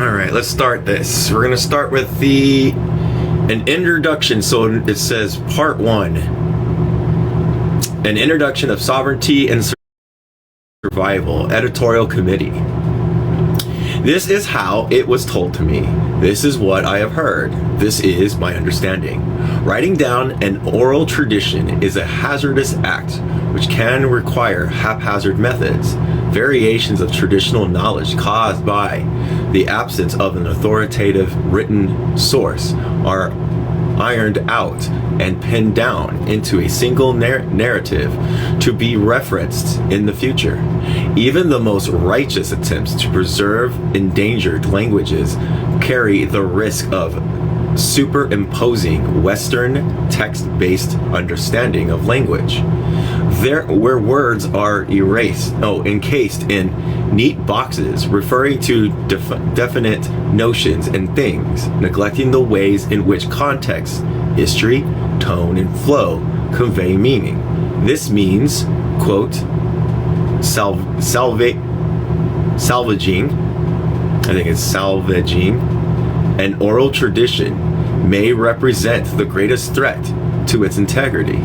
All right, let's start this. We're going to start with an introduction. So it says part 1, an introduction of sovereignty and survival, editorial committee. This is how it was told to me. This is what I have heard. This is my understanding. Writing down an oral tradition is a hazardous act which can require haphazard methods. Variations of traditional knowledge caused by the absence of an authoritative written source are ironed out and pinned down into a single narrative to be referenced in the future. Even the most righteous attempts to preserve endangered languages carry the risk of superimposing Western text-based understanding of language. Where words are encased in neat boxes referring to definite notions and things, neglecting the ways in which context, history, tone, and flow convey meaning. This means, quote, salvaging an oral tradition may represent the greatest threat to its integrity.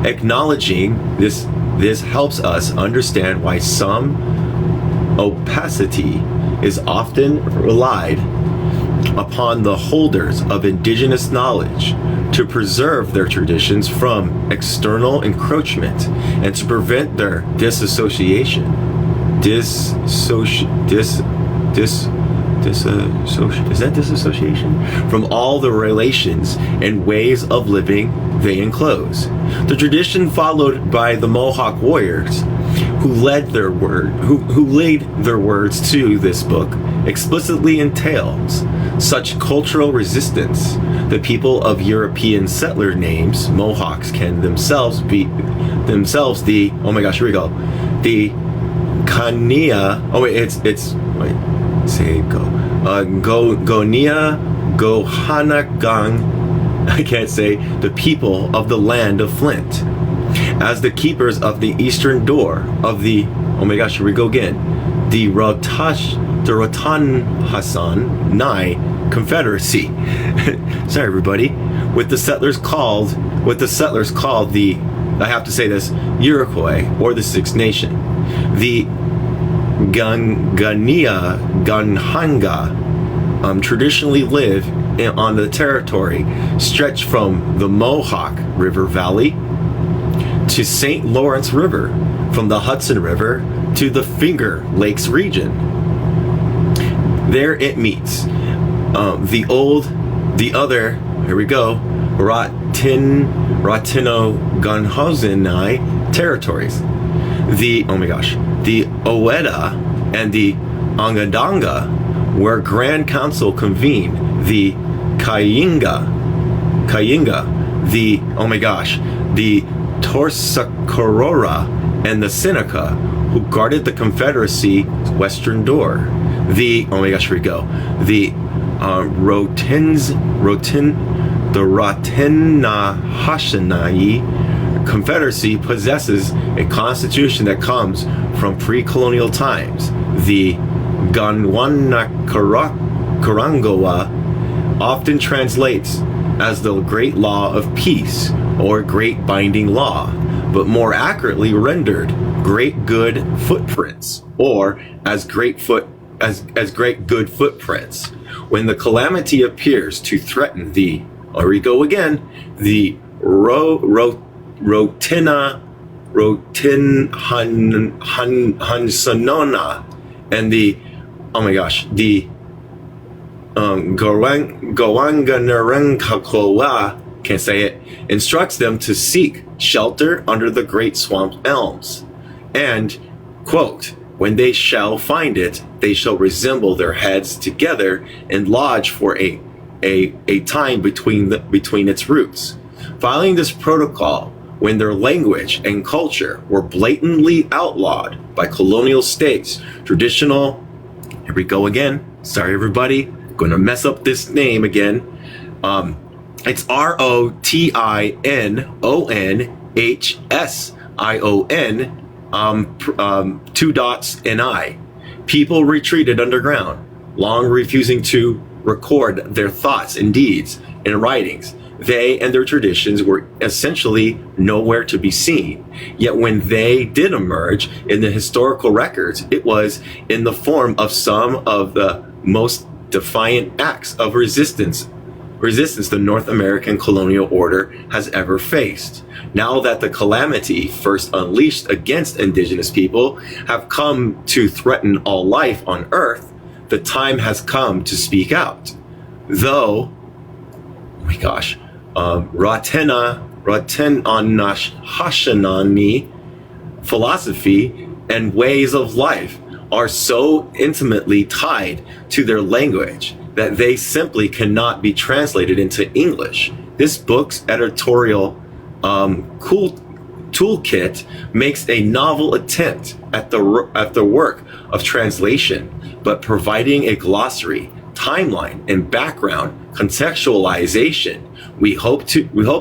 Acknowledging this helps us understand why some opacity is often relied upon the holders of indigenous knowledge to preserve their traditions from external encroachment and to prevent their disassociation from all the relations and ways of living they enclose. The tradition followed by the Mohawk warriors who laid their words to this book explicitly entails such cultural resistance. The people of European settler names, Mohawks, can themselves the Kania. Gonia Gohanagang, I can't say, the people of the land of Flint, as the keepers of the eastern door of the, the Rotan Hassan Nai Confederacy. Sorry, everybody. With the settlers called the, I have to say this, Iroquois, or the Six Nation. The Ganhanga traditionally live on the territory stretched from the Mohawk River Valley to St. Lawrence River, from the Hudson River to the Finger Lakes region. There it meets Ratinogunhausenai territories. The Oeda and the Onondaga, where Grand Council convened, the Kayinga, the Torsakorora and the Seneca, who guarded the Confederacy's western door. The Rotenahashanai Confederacy possesses a constitution that comes from pre-colonial times. The Ganwanakarangoa often translates as the Great Law of Peace or Great Binding Law, but more accurately rendered Great Good Footprints, or as Great Good Footprints. When the calamity appears to threaten the Rotinhansanona and the Gowanganarankakloa, can't say it, instructs them to seek shelter under the great swamp elms. And, quote, when they shall find it, they shall resemble their heads together and lodge for a time between its roots. Following this protocol, when their language and culture were blatantly outlawed by colonial states, traditional, here we go again, sorry everybody, gonna mess up this name again, it's Rotinonhsion, 2 dots and I. People retreated underground. long refusing to record their thoughts and deeds in writings. They and their traditions were essentially nowhere to be seen. Yet when they did emerge in the historical records, it was in the form of some of the most defiant acts of resistance the North American colonial order has ever faced. Now that the calamity first unleashed against indigenous people have come to threaten all life on Earth, the time has come to speak out. Though, oh my gosh, Hashanani philosophy and ways of life are so intimately tied to their language that they simply cannot be translated into English. This book's editorial toolkit makes a novel attempt at the work of translation, but providing a glossary, timeline, and background contextualization. We hope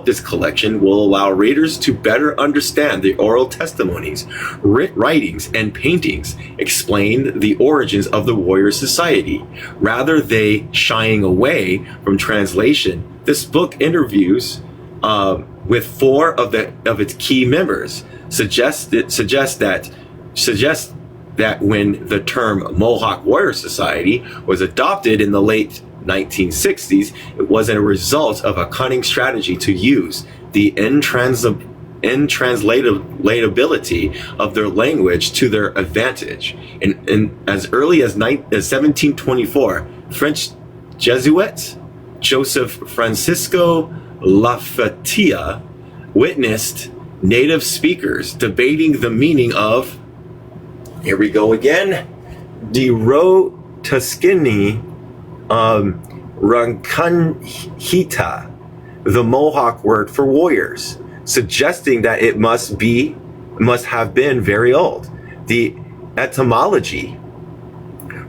this collection will allow readers to better understand the oral testimonies, writings, and paintings explain the origins of the Warrior Society. Rather than shying away from translation, this book interviews with four of its key members, suggests that when the term Mohawk Warrior Society was adopted in the late 1960s, it was a result of a cunning strategy to use the intranslatability of their language to their advantage. And as early as 1724, French Jesuit Joseph Francisco Lafayette witnessed native speakers debating the meaning of, here we go again, the Tuscany Rankanhita, the Mohawk word for warriors, suggesting that it must have been very old. The etymology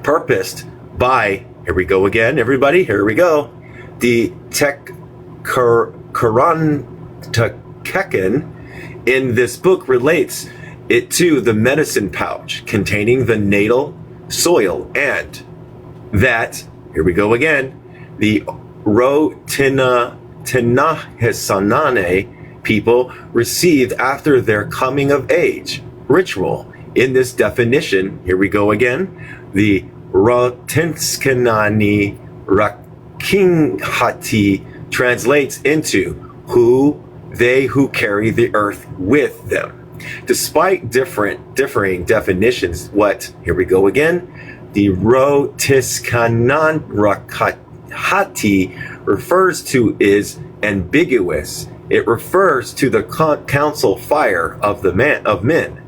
purposed by, here we go again, everybody, here we go, the Tekkarantakeken in this book relates it to the medicine pouch containing the natal soil, and that, here we go again, the Rotinahisanane people received after their coming of age ritual. In this definition, here we go again, the Rotinskanani Rakinghati translates into they who carry the earth with them. Despite differing definitions, here we go again, the Rotiskananrakati refers to is ambiguous. It refers to the council fire of men,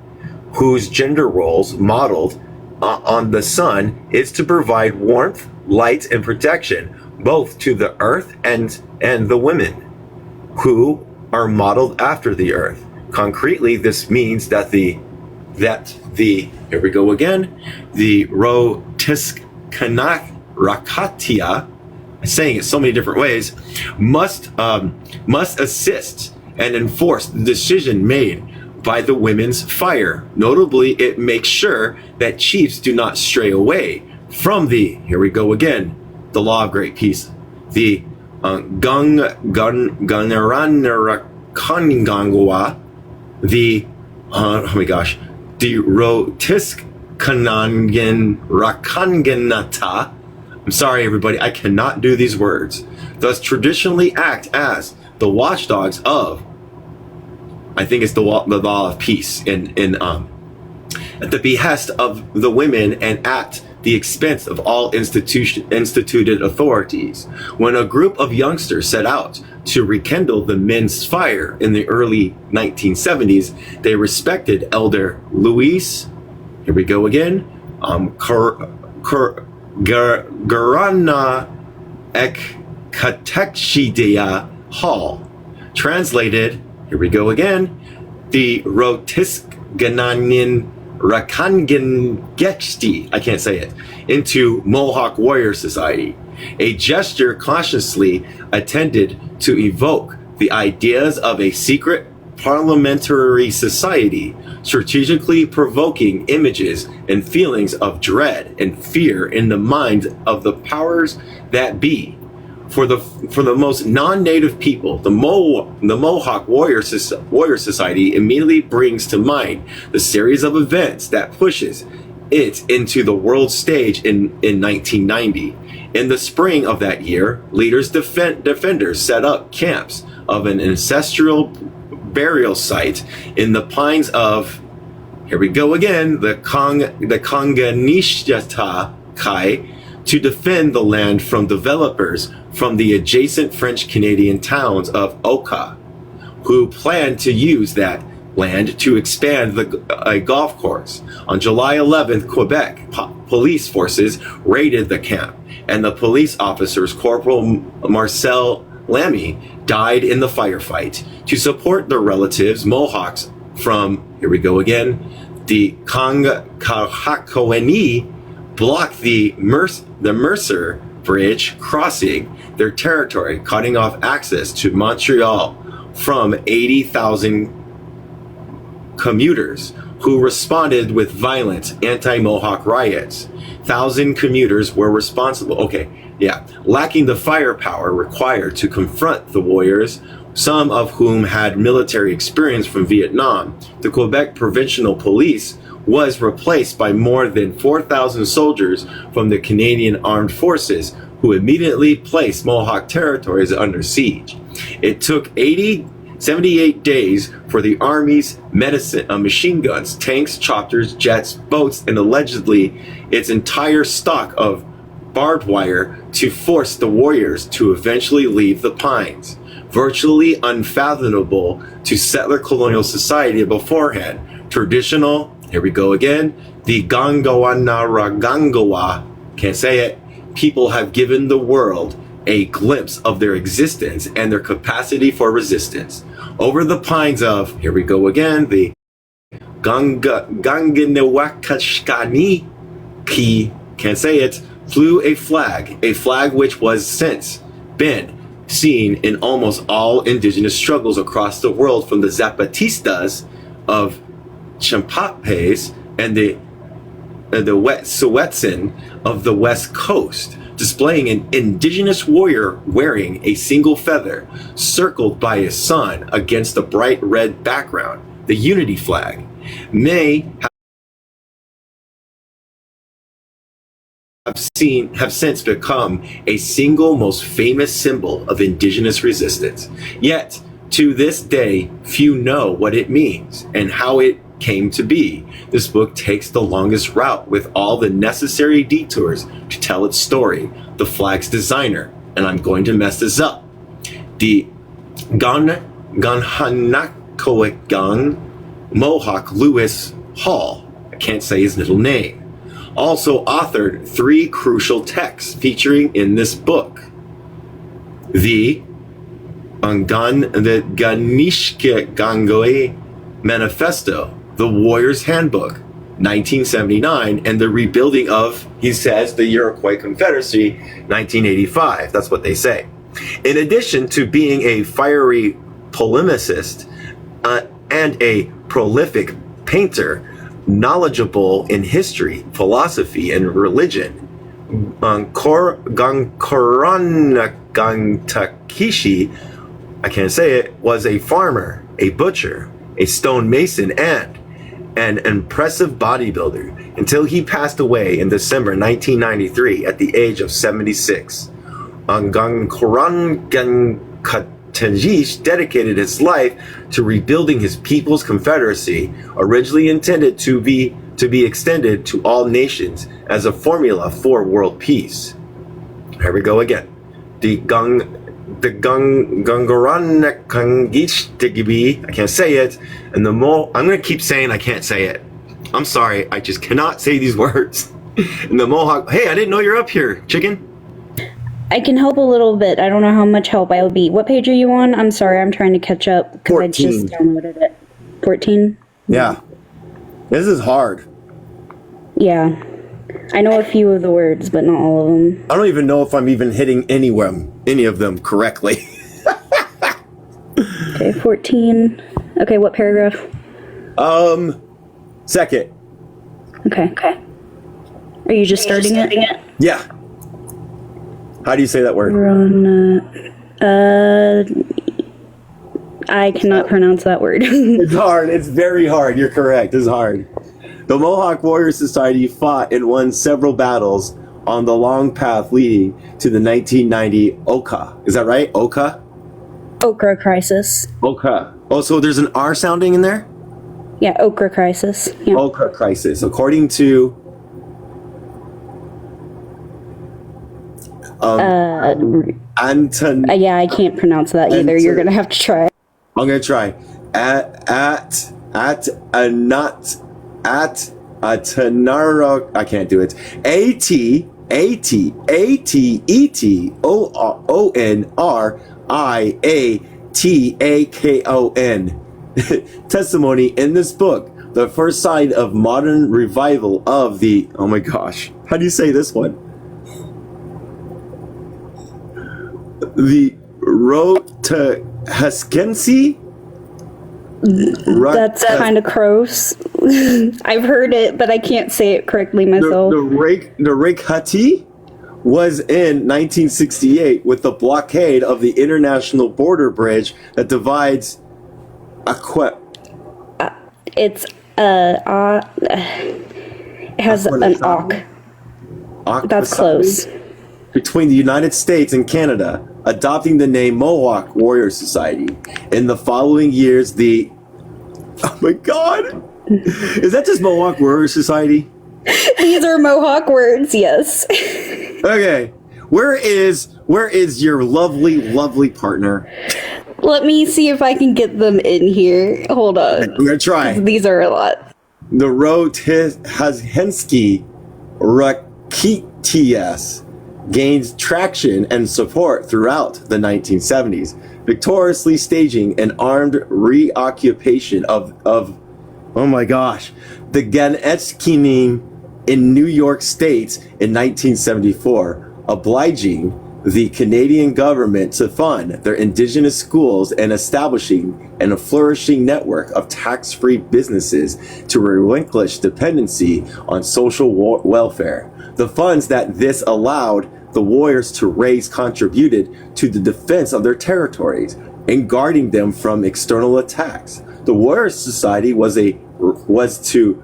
whose gender roles modeled on the sun is to provide warmth, light, and protection both to the earth and the women, who are modeled after the earth. Concretely, this means that the here we go again, the Rotiskanarakatia, saying it so many different ways, must assist and enforce the decision made by the women's fire. Notably, it makes sure that chiefs do not stray away from here we go again, the law of great peace, the Gunnaranarakaningangwa, the oh my gosh, the Rotiskanangan Rakanganata. I'm sorry, everybody, I cannot do these words. Thus traditionally act as the watchdogs of, I think it's the law of peace, at the behest of the women and at the expense of all instituted authorities. When a group of youngsters set out to rekindle the men's fire in the early 1970s, they respected Elder Luis, here we go again, Garana Ekatechidea Hall. Translated, here we go again, the Rotisgananin Rakangengexti, I can't say it, into Mohawk Warrior Society. A gesture cautiously intended to evoke the ideas of a secret parliamentary society, strategically provoking images and feelings of dread and fear in the minds of the powers that be. For the most non-native people, the Mohawk Warrior Society immediately brings to mind the series of events that pushes it into the world stage in 1990. In the spring of that year, defenders set up camps of an ancestral burial site in the pines of, here we go again, the Konganishta Kai, to defend the land from developers from the adjacent French-Canadian towns of Oka, who planned to use that land to expand a golf course. On July 11th, Quebec police forces raided the camp, and the police officers, Corporal Marcel Lamy, died in the firefight. To support their relatives, Mohawks from, here we go again, the Kangahakweni blocked the Mercer Bridge, crossing their territory, cutting off access to Montreal from 80,000 commuters who responded with violent anti-Mohawk riots. 1,000 commuters were responsible. Lacking the firepower required to confront the warriors, some of whom had military experience from Vietnam. The Quebec Provincial Police was replaced by more than 4,000 soldiers from the Canadian Armed Forces, who immediately placed Mohawk territories under siege. It took 78 days for the Army's machine guns, tanks, choppers, jets, boats, and allegedly its entire stock of barbed wire to force the warriors to eventually leave the pines. Virtually unfathomable to settler colonial society beforehand. Traditional, here we go again, the Gangawanaragangawa, can't say it, people have given the world a glimpse of their existence and their capacity for resistance. Over the pines of, here we go again, the Ganganawakashkani Ki, can't say it, flew a flag which was since been seen in almost all indigenous struggles across the world, from the Zapatistas of Champapes and the Wet'suwet'en of the West Coast, displaying an indigenous warrior wearing a single feather, circled by a sun against a bright red background, the unity flag, may have since become a single most famous symbol of indigenous resistance. Yet, to this day, few know what it means and how it came to be. This book takes the longest route with all the necessary detours to tell its story. The flag's designer, and I'm going to mess this up, the Ganhanakoegang Mohawk Lewis Hall, I can't say his middle name, also authored 3 crucial texts featuring in this book. The Ganishke Gangoe Manifesto, the Warrior's Handbook, 1979, and the rebuilding of, he says, the Iroquois Confederacy, 1985. That's what they say. In addition to being a fiery polemicist and a prolific painter, knowledgeable in history, philosophy, and religion, Gantakishi, I can't say it, was a farmer, a butcher, a stonemason, and an impressive bodybuilder until he passed away in December 1993 at the age of 76. Gankoran Gankatanjish dedicated his life to rebuilding his people's confederacy, originally intended to be extended to all nations as a formula for world peace. Here we go again. The Gangaran Kangish Tigibi, I can't say it, and I'm gonna keep saying I can't say it. I'm sorry, I just cannot say these words. And the Mohawk, hey, I didn't know you're up here, chicken. I can help a little bit. I don't know how much help I'll be. What page are you on? I'm sorry, I'm trying to catch up because I just downloaded it. 14? Yeah. This is hard. Yeah. I know a few of the words, but not all of them. I don't even know if I'm even hitting any of them correctly. Okay, 14. Okay, what paragraph? Second. Okay. Are you just starting it? Yeah. How do you say that word? We're on, I cannot pronounce that word. It's hard. It's very hard. You're correct. It's hard. The Mohawk Warrior Society fought and won several battles on the long path leading to the 1990 Oka. Is that right? Oka? Okra crisis. Oka. Oh, so there's an R sounding in there? Yeah, Okra crisis. Yeah. Oka crisis. According to Anton. Yeah, I can't pronounce that either. You're gonna have to try. I'm gonna try. Atanara. I can't do it. ATATETONRIATAKON. Testimony in this book, the first sign of modern revival of the. Oh my gosh, how do you say this one? The Rotaheskensi? That's kind of gross. I've heard it, but I can't say it correctly myself. The Rekhati was in 1968 with the blockade of the international border bridge that divides It's it has an awk. That's close. Between the United States and Canada, adopting the name Mohawk Warrior Society. In the following years, the... Oh my God! Is that just Mohawk Warrior Society? These are Mohawk words, yes. Okay. Where is your lovely partner? Let me see if I can get them in here. Hold on. I'm gonna try. These are a lot. The Rotaheskensi Rakitias gained traction and support throughout the 1970s, victoriously staging an armed reoccupation of oh my gosh, the Ganetskinim in New York State in 1974, obliging the Canadian government to fund their indigenous schools and establishing a flourishing network of tax-free businesses to relinquish dependency on social welfare. The funds that this allowed the warriors to raise contributed to the defense of their territories and guarding them from external attacks. The Warrior Society was to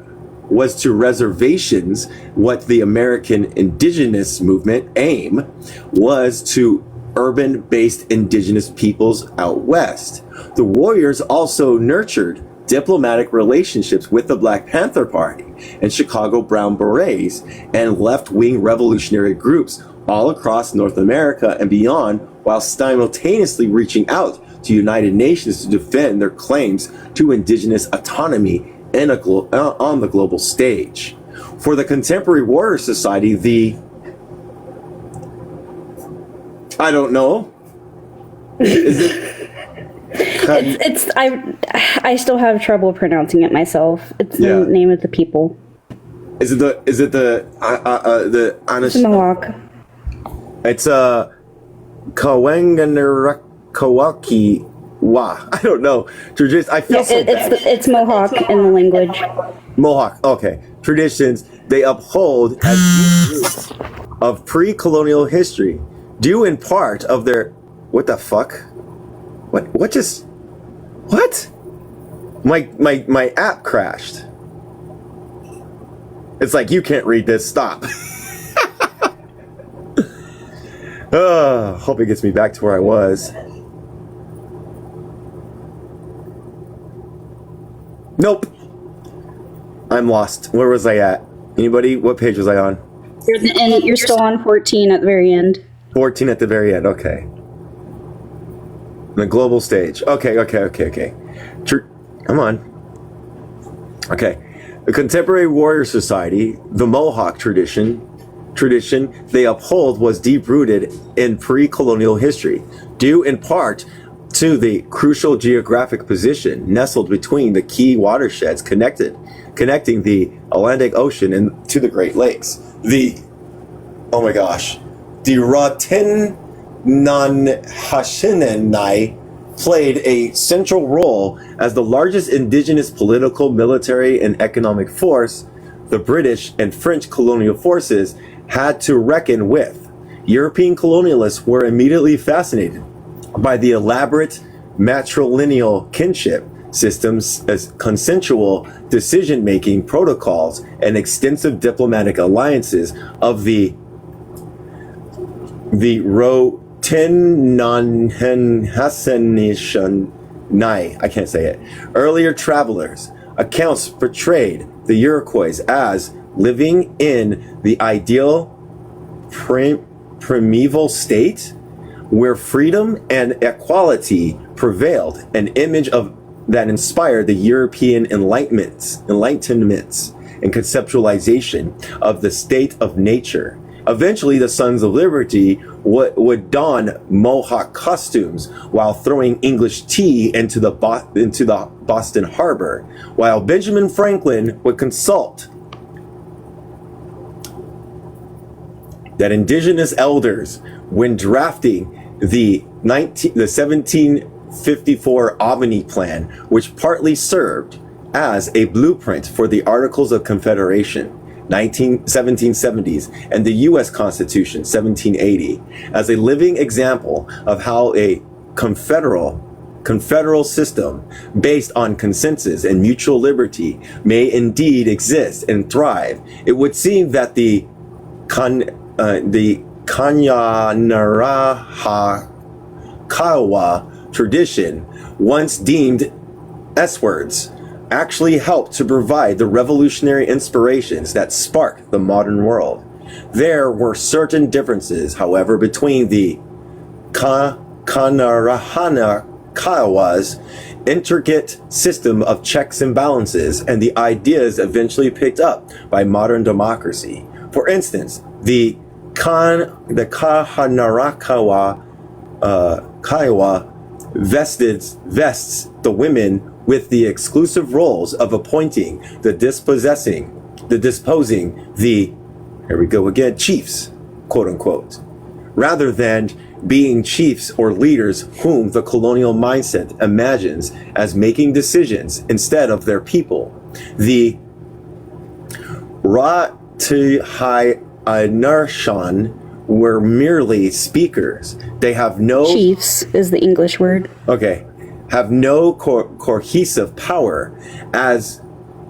reservations what the American Indigenous Movement AIM was to urban-based indigenous peoples out west. The Warriors also nurtured diplomatic relationships with the Black Panther Party and Chicago Brown Berets and left-wing revolutionary groups all across North America and beyond, while simultaneously reaching out to United Nations to defend their claims to indigenous autonomy on the global stage. For the Contemporary Warrior Society, I don't know. I still have trouble pronouncing it myself. It's the name of the people. Is it the It's Mohawk. It's Kawanganakawaki Wa. I don't know. I feel it's Mohawk in the language. Mohawk. Okay. Traditions they uphold as roots of pre-colonial history, due in part of their. What the fuck? What just? What? My app crashed. It's like you can't read this. Stop. Hope it gets me back to where I was. Nope. I'm lost. Where was I at? Anybody? What page was I on? You're still on 14 at the very end. 14 at the very end. Okay. The global stage. Okay. Come on. Okay. The Contemporary Warrior Society, the Mohawk tradition they uphold was deep-rooted in pre-colonial history, due in part to the crucial geographic position nestled between the key watersheds connecting the Atlantic Ocean and to the Great Lakes. The Rotenonhashinenai played a central role as the largest indigenous political, military, and economic force the British and French colonial forces had to reckon with. European colonialists were immediately fascinated by the elaborate matrilineal kinship systems, as consensual decision-making protocols, and extensive diplomatic alliances of the Rotenonhasenishanai. I can't say it. Earlier travelers' accounts portrayed the Iroquois as living in the ideal primeval state where freedom and equality prevailed, an image of that inspired the European enlightenments and conceptualization of the state of nature. Eventually, the Sons of Liberty would don Mohawk costumes while throwing English tea into the Boston Harbor, while Benjamin Franklin would consult that indigenous elders when drafting the 1754 Albany Plan, which partly served as a blueprint for the Articles of Confederation, 1770s, and the U.S. Constitution, 1780, as a living example of how a confederal system based on consensus and mutual liberty may indeed exist and thrive. It would seem that the Kanyanarahakawa tradition, once deemed S-words, actually helped to provide the revolutionary inspirations that sparked the modern world. There were certain differences, however, between the Kanarahanakawa's intricate system of checks and balances and the ideas eventually picked up by modern democracy. For instance, the Kahanarakawa Kiowa vests the women with the exclusive roles of appointing, disposing, here we go again, chiefs, quote unquote, rather than being chiefs or leaders whom the colonial mindset imagines as making decisions instead of their people. The Ratihainarshan were merely speakers. They have no... Chiefs is the English word. Okay. Have no cohesive power as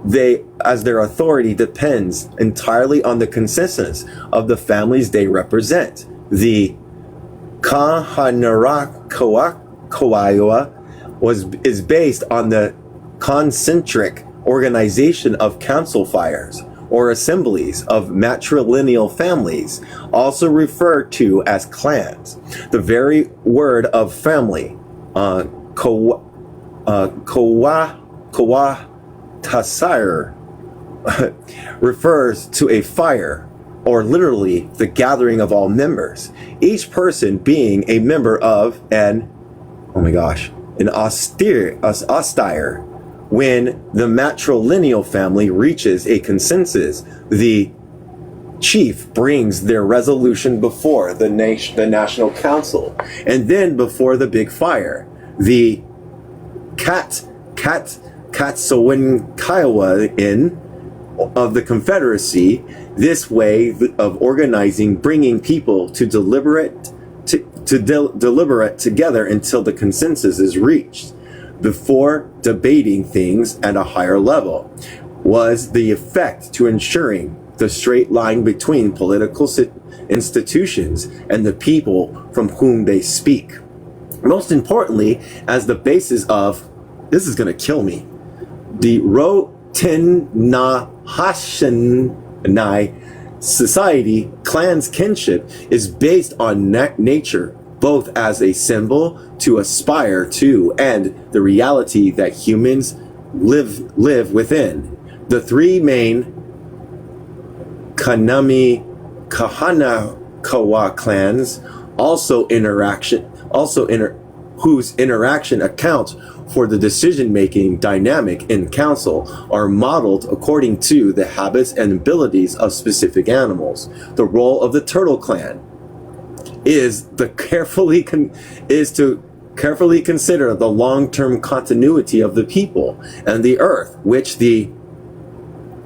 their authority depends entirely on the consensus of the families they represent. The Kahanarakawa is based on the concentric organization of council fires or assemblies of matrilineal families, also referred to as clans. The very word of family, Kawatasire, refers to a fire, or literally the gathering of all members, each person being a member of an austere. When the matrilineal family reaches a consensus, the chief brings their resolution before the National Council, and then before the big fire. The Katsawin Kiowa of the Confederacy, this way of organizing, bringing people to deliberate together until the consensus is reached, before debating things at a higher level, was the effect to ensuring the straight line between political institutions and the people from whom they speak. Most importantly, as the basis of, this is going to kill me, the Rotenonhasenishanai society, clan's kinship, is based on nature, both as a symbol to aspire to and the reality that humans live within. The three main Kahanakawa clans whose interaction accounts for the decision-making dynamic in council are modeled according to the habits and abilities of specific animals. The role of the Turtle Clan is to carefully consider the long-term continuity of the people and the earth, which the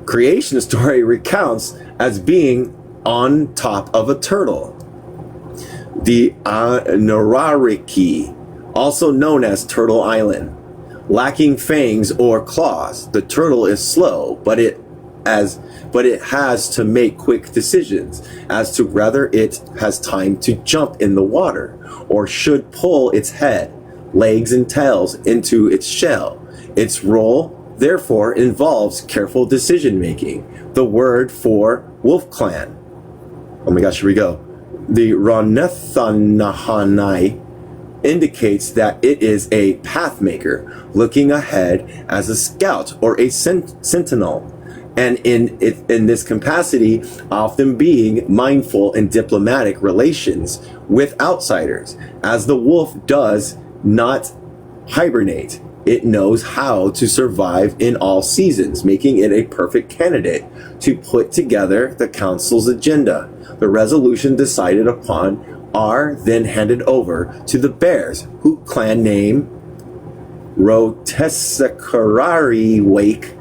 creation story recounts as being on top of a turtle. The Narariki, also known as Turtle Island, lacking fangs or claws. The turtle is slow, but it has to make quick decisions as to whether it has time to jump in the water or should pull its head, legs, and tails into its shell. Its role, therefore, involves careful decision making. The word for wolf clan. Oh my gosh, here we go. The Ranethanahanai indicates that it is a path maker, looking ahead as a scout or a sentinel, and in this capacity, often being mindful in diplomatic relations with outsiders. As the wolf does not hibernate, it knows how to survive in all seasons, making it a perfect candidate to put together the council's agenda. The resolution decided upon are then handed over to the bears, whose clan name Rotesakarari Wake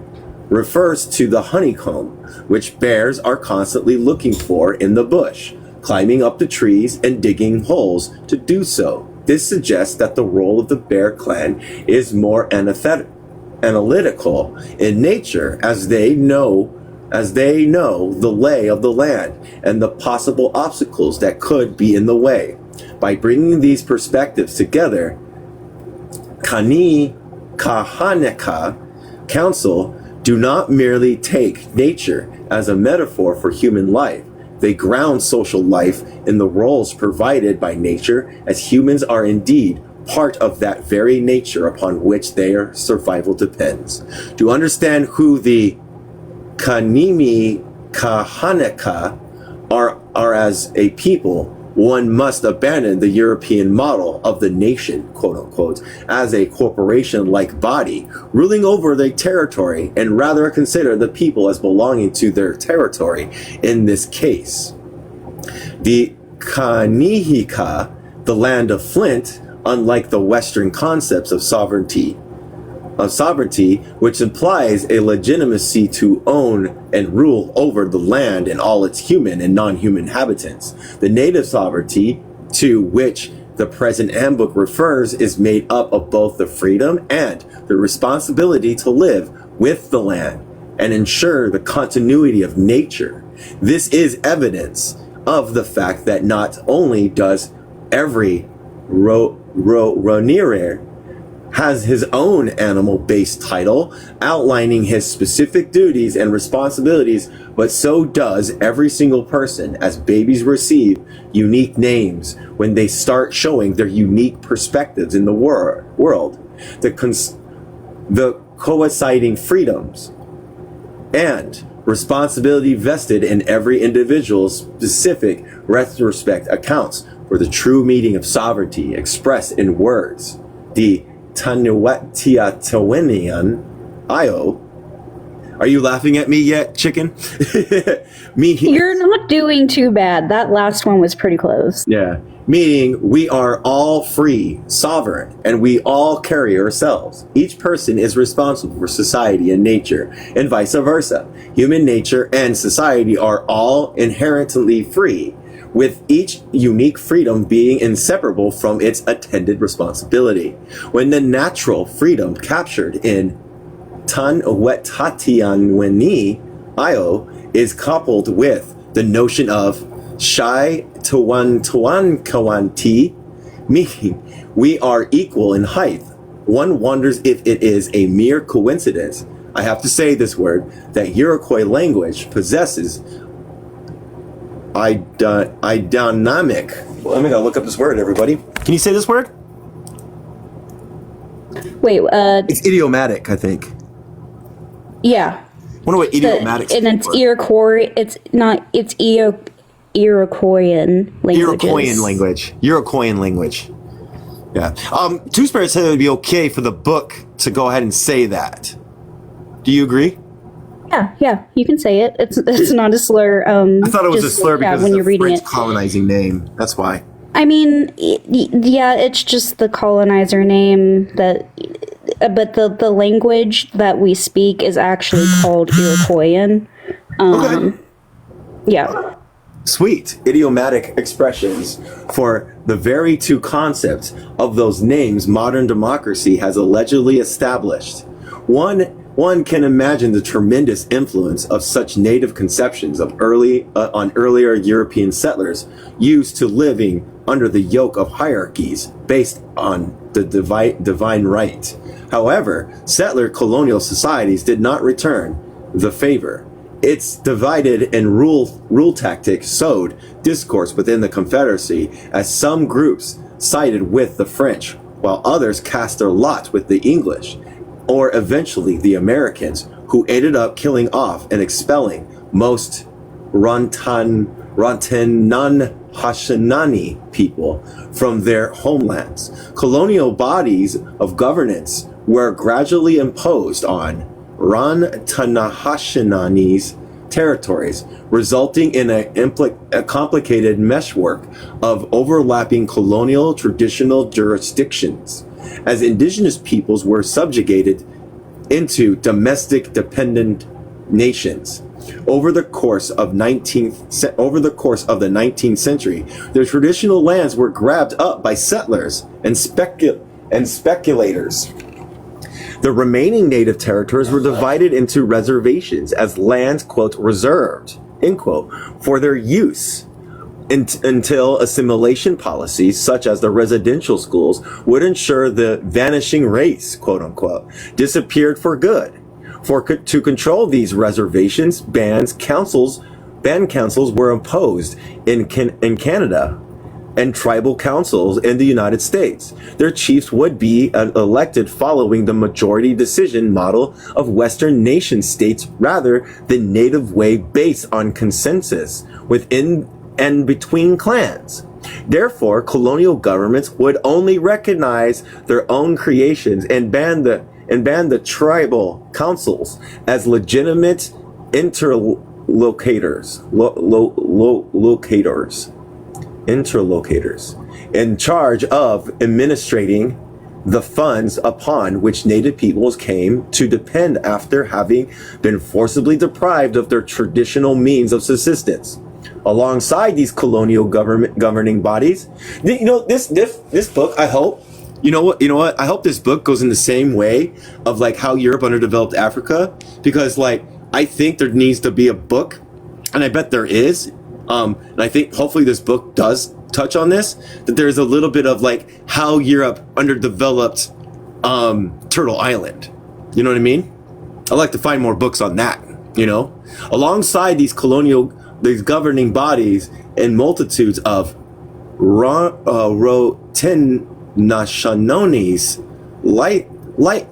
refers to the honeycomb, which bears are constantly looking for in the bush, climbing up the trees and digging holes to do so. This suggests that the role of the bear clan is more analytical in nature, as they know the lay of the land and the possible obstacles that could be in the way. By bringing these perspectives together, Kani Kahaneka Council do not merely take nature as a metaphor for human life. They ground social life in the roles provided by nature, as humans are indeed part of that very nature upon which their survival depends. To understand who the Kanimi Kahaneka are as a people, one must abandon the European model of the nation, quote unquote, as a corporation-like body ruling over their territory, and rather consider the people as belonging to their territory in this case. The Kanihika, the land of flint, unlike the Western concepts of sovereignty, which implies a legitimacy to own and rule over the land and all its human and non-human inhabitants. The native sovereignty, to which the present handbook refers, is made up of both the freedom and the responsibility to live with the land and ensure the continuity of nature. This is evidence of the fact that not only does every Ronier has his own animal-based title outlining his specific duties and responsibilities, but so does every single person, as babies receive unique names when they start showing their unique perspectives in the world. The coinciding freedoms and responsibility vested in every individual's specific retrospect accounts for the true meaning of sovereignty expressed in words. The Tanuatiatawinian Io. Are you laughing at me yet, chicken? You're not doing too bad. That last one was pretty close. Yeah. Meaning we are all free, sovereign, and we all carry ourselves. Each person is responsible for society and nature, and vice versa. Human nature and society are all inherently free, with each unique freedom being inseparable from its attendant responsibility. When the natural freedom captured in Tanwetatianweni Io is coupled with the notion of Shai Tawan Kawanti, meaning we are equal in height, one wonders if it is a mere coincidence, I have to say this word, that Iroquois language possesses idynamic. Well, I'm gonna look up this word, everybody. Can you say this word? Wait, It's idiomatic, I think. yeah. I wonder what idiomatic And it's Iroquois. It's not. It's Iroquoian languages. Iroquoian language. Yeah. Two Spirits said it would be okay for the book to go ahead and say that. Do you agree? Yeah, you can say it. It's not a slur. I thought it was a slur because when it's you're a reading French it. colonizing name. That's why. I mean, yeah, it's just the colonizer name that, but the language that we speak is actually called Iroquoian. Okay. Yeah. Sweet idiomatic expressions for the very two concepts of those names modern democracy has allegedly established. One can imagine the tremendous influence of such native conceptions of on earlier European settlers used to living under the yoke of hierarchies based on the divine right. However, settler colonial societies did not return the favor. Its divided and rule tactic sowed discourse within the Confederacy as some groups sided with the French, while others cast their lot with the English, or eventually the Americans, who ended up killing off and expelling most Rantananhashanani people from their homelands. Colonial bodies of governance were gradually imposed on Rantanahashanani's territories, resulting in a complicated meshwork of overlapping colonial traditional jurisdictions, as indigenous peoples were subjugated into domestic dependent nations. Over the course of the 19th century, their traditional lands were grabbed up by settlers and speculators. The remaining native territories were divided into reservations as lands, quote, reserved, end quote, for their use until assimilation policies such as the residential schools would ensure the vanishing race, quote unquote, disappeared for good. To control these reservations, band councils were imposed in Canada and tribal councils in the United States. Their chiefs would be elected following the majority decision model of Western nation states rather than native way based on consensus within and between clans. Therefore, colonial governments would only recognize their own creations and ban the tribal councils as legitimate interlocutors in charge of administrating the funds upon which native peoples came to depend after having been forcibly deprived of their traditional means of subsistence. Alongside these colonial governing bodies, this book, I hope, you know what, I hope this book goes in the same way of like how Europe underdeveloped Africa, because like I think there needs to be a book, and I bet there is. And I think hopefully this book does touch on this, that there's a little bit of like how Europe underdeveloped Turtle Island. You know what I mean? I'd like to find more books on that, alongside these governing bodies and multitudes of Rotenashanonis light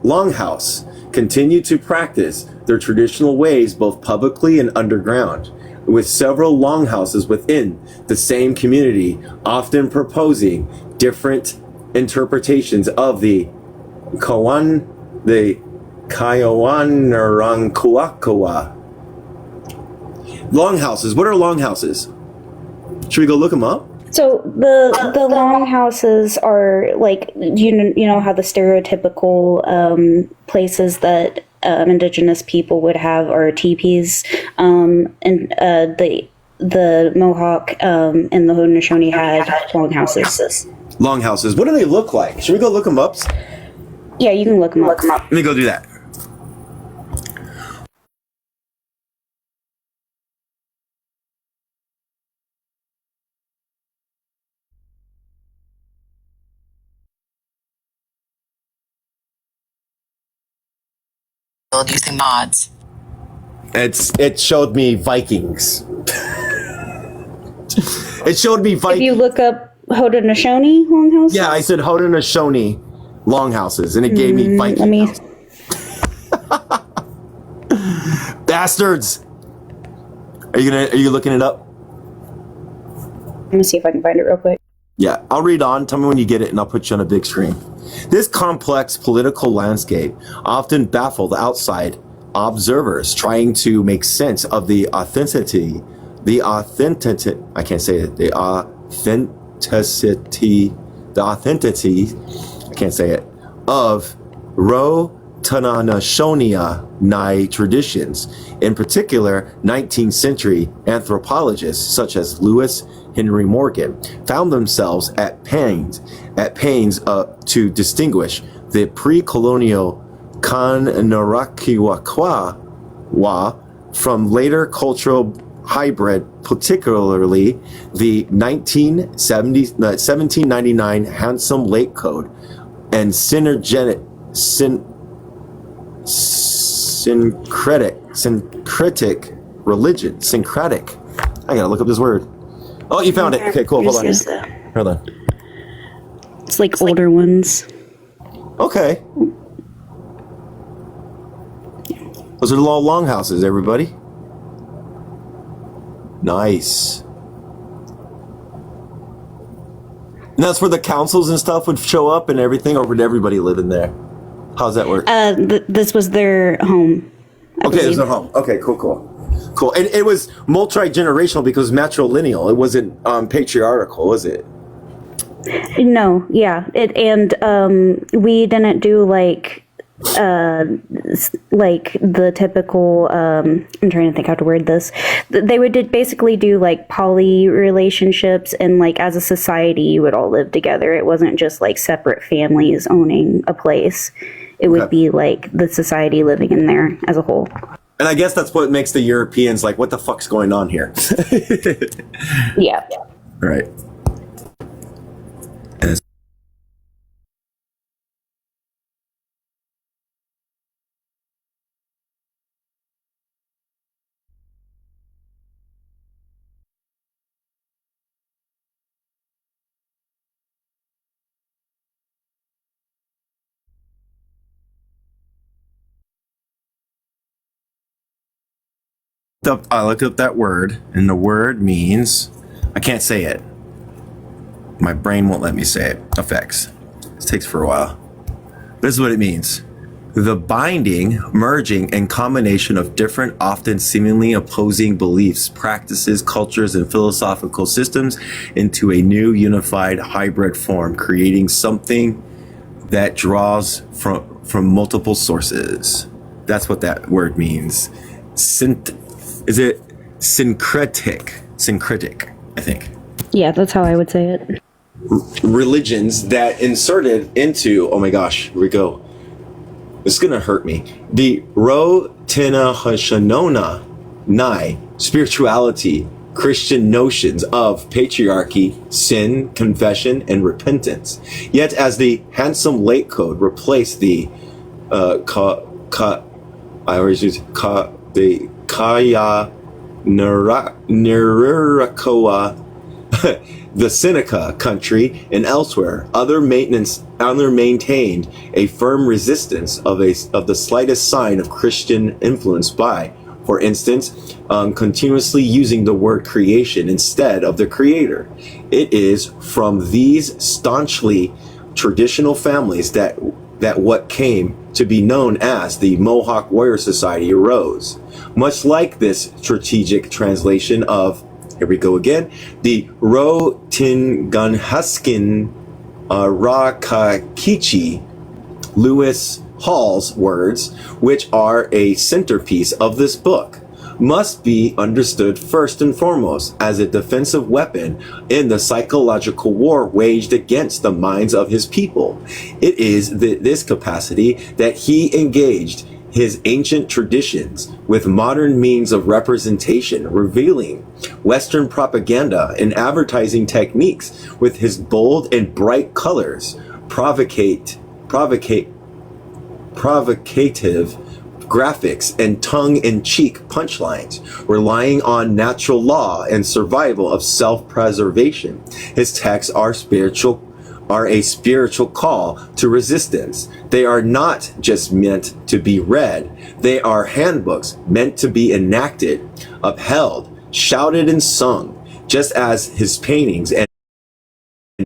longhouse continue to practice their traditional ways both publicly and underground, with several longhouses within the same community often proposing different interpretations of the Kayoanarankuakawa. Longhouses. What are longhouses? Should we go look them up? So the longhouses are like, you know how the stereotypical places that indigenous people would have are teepees, and the Mohawk and the Haudenosaunee had longhouses. Longhouses. What do they look like? Should we go look them up? Yeah, you can look them up. Let me go do that. Using mods. It showed me Vikings. It showed me Vikings. If you look up Haudenosaunee longhouses? Yeah, I said Haudenosaunee longhouses, and it gave me Vikings. Bastards! Are you looking it up? Let me see if I can find it real quick. Yeah, I'll read on. Tell me when you get it, and I'll put you on a big screen. This complex political landscape often baffled outside observers trying to make sense of the authenticity, I can't say it, the I can't say it, of Rotananashonia Nai traditions. In particular, 19th century anthropologists such as Lewis Henry Morgan found themselves at pains to distinguish the pre-colonial Kanarakiwakwa from later cultural hybrid, particularly the 1799 Handsome Lake Code and syncretic religion. Syncretic. I gotta look up this word. Oh, you found it. Okay, cool. Hold on. Hold on. It's like older ones. Okay. Those are the longhouses, everybody. Nice. And that's where the councils and stuff would show up and everything, or would everybody live in there? How's that work? This was their home. Okay, it was their home. Okay, cool. And it was multi-generational because it was matrilineal. It wasn't patriarchal, was it? No, yeah. We didn't do like the typical I'm trying to think how to word this. They would basically do like poly relationships, and like as a society you would all live together. It wasn't just like separate families owning a place. It would be like the society living in there as a whole. And I guess that's what makes the Europeans like, what the fuck's going on here? Yeah. Right. I looked up that word, and the word means, I can't say it. My brain won't let me say it. Effects. This takes for a while. This is what it means. The binding, merging, and combination of different, often seemingly opposing beliefs, practices, cultures, and philosophical systems into a new unified hybrid form, creating something that draws from multiple sources. That's what that word means. Is it syncretic? Syncretic, I think. Yeah, that's how I would say it. Religions that inserted into, oh my gosh, here we go. It's gonna hurt me. The Rotanahashanona Nai spirituality, Christian notions of patriarchy, sin, confession, and repentance. Yet, as the Handsome Lake Code replaced the Kaya Nirurakoa, the Seneca country, and elsewhere, other maintained a firm resistance of the slightest sign of Christian influence by, for instance, continuously using the word creation instead of the creator. It is from these staunchly traditional families that what came to be known as the Mohawk Warrior Society arose. Much like this strategic translation of, here we go again, the Rotinganhaskin Rakakichi, Lewis Hall's words, which are a centerpiece of this book, must be understood first and foremost as a defensive weapon in the psychological war waged against the minds of his people. It is this capacity that he engaged his ancient traditions with modern means of representation, revealing Western propaganda and advertising techniques with his bold and bright colors, provocative graphics, and tongue-in-cheek punchlines, relying on natural law and survival of self-preservation. His texts are a spiritual call to resistance. They are not just meant to be read. They are handbooks meant to be enacted, upheld, shouted, and sung, just as his paintings and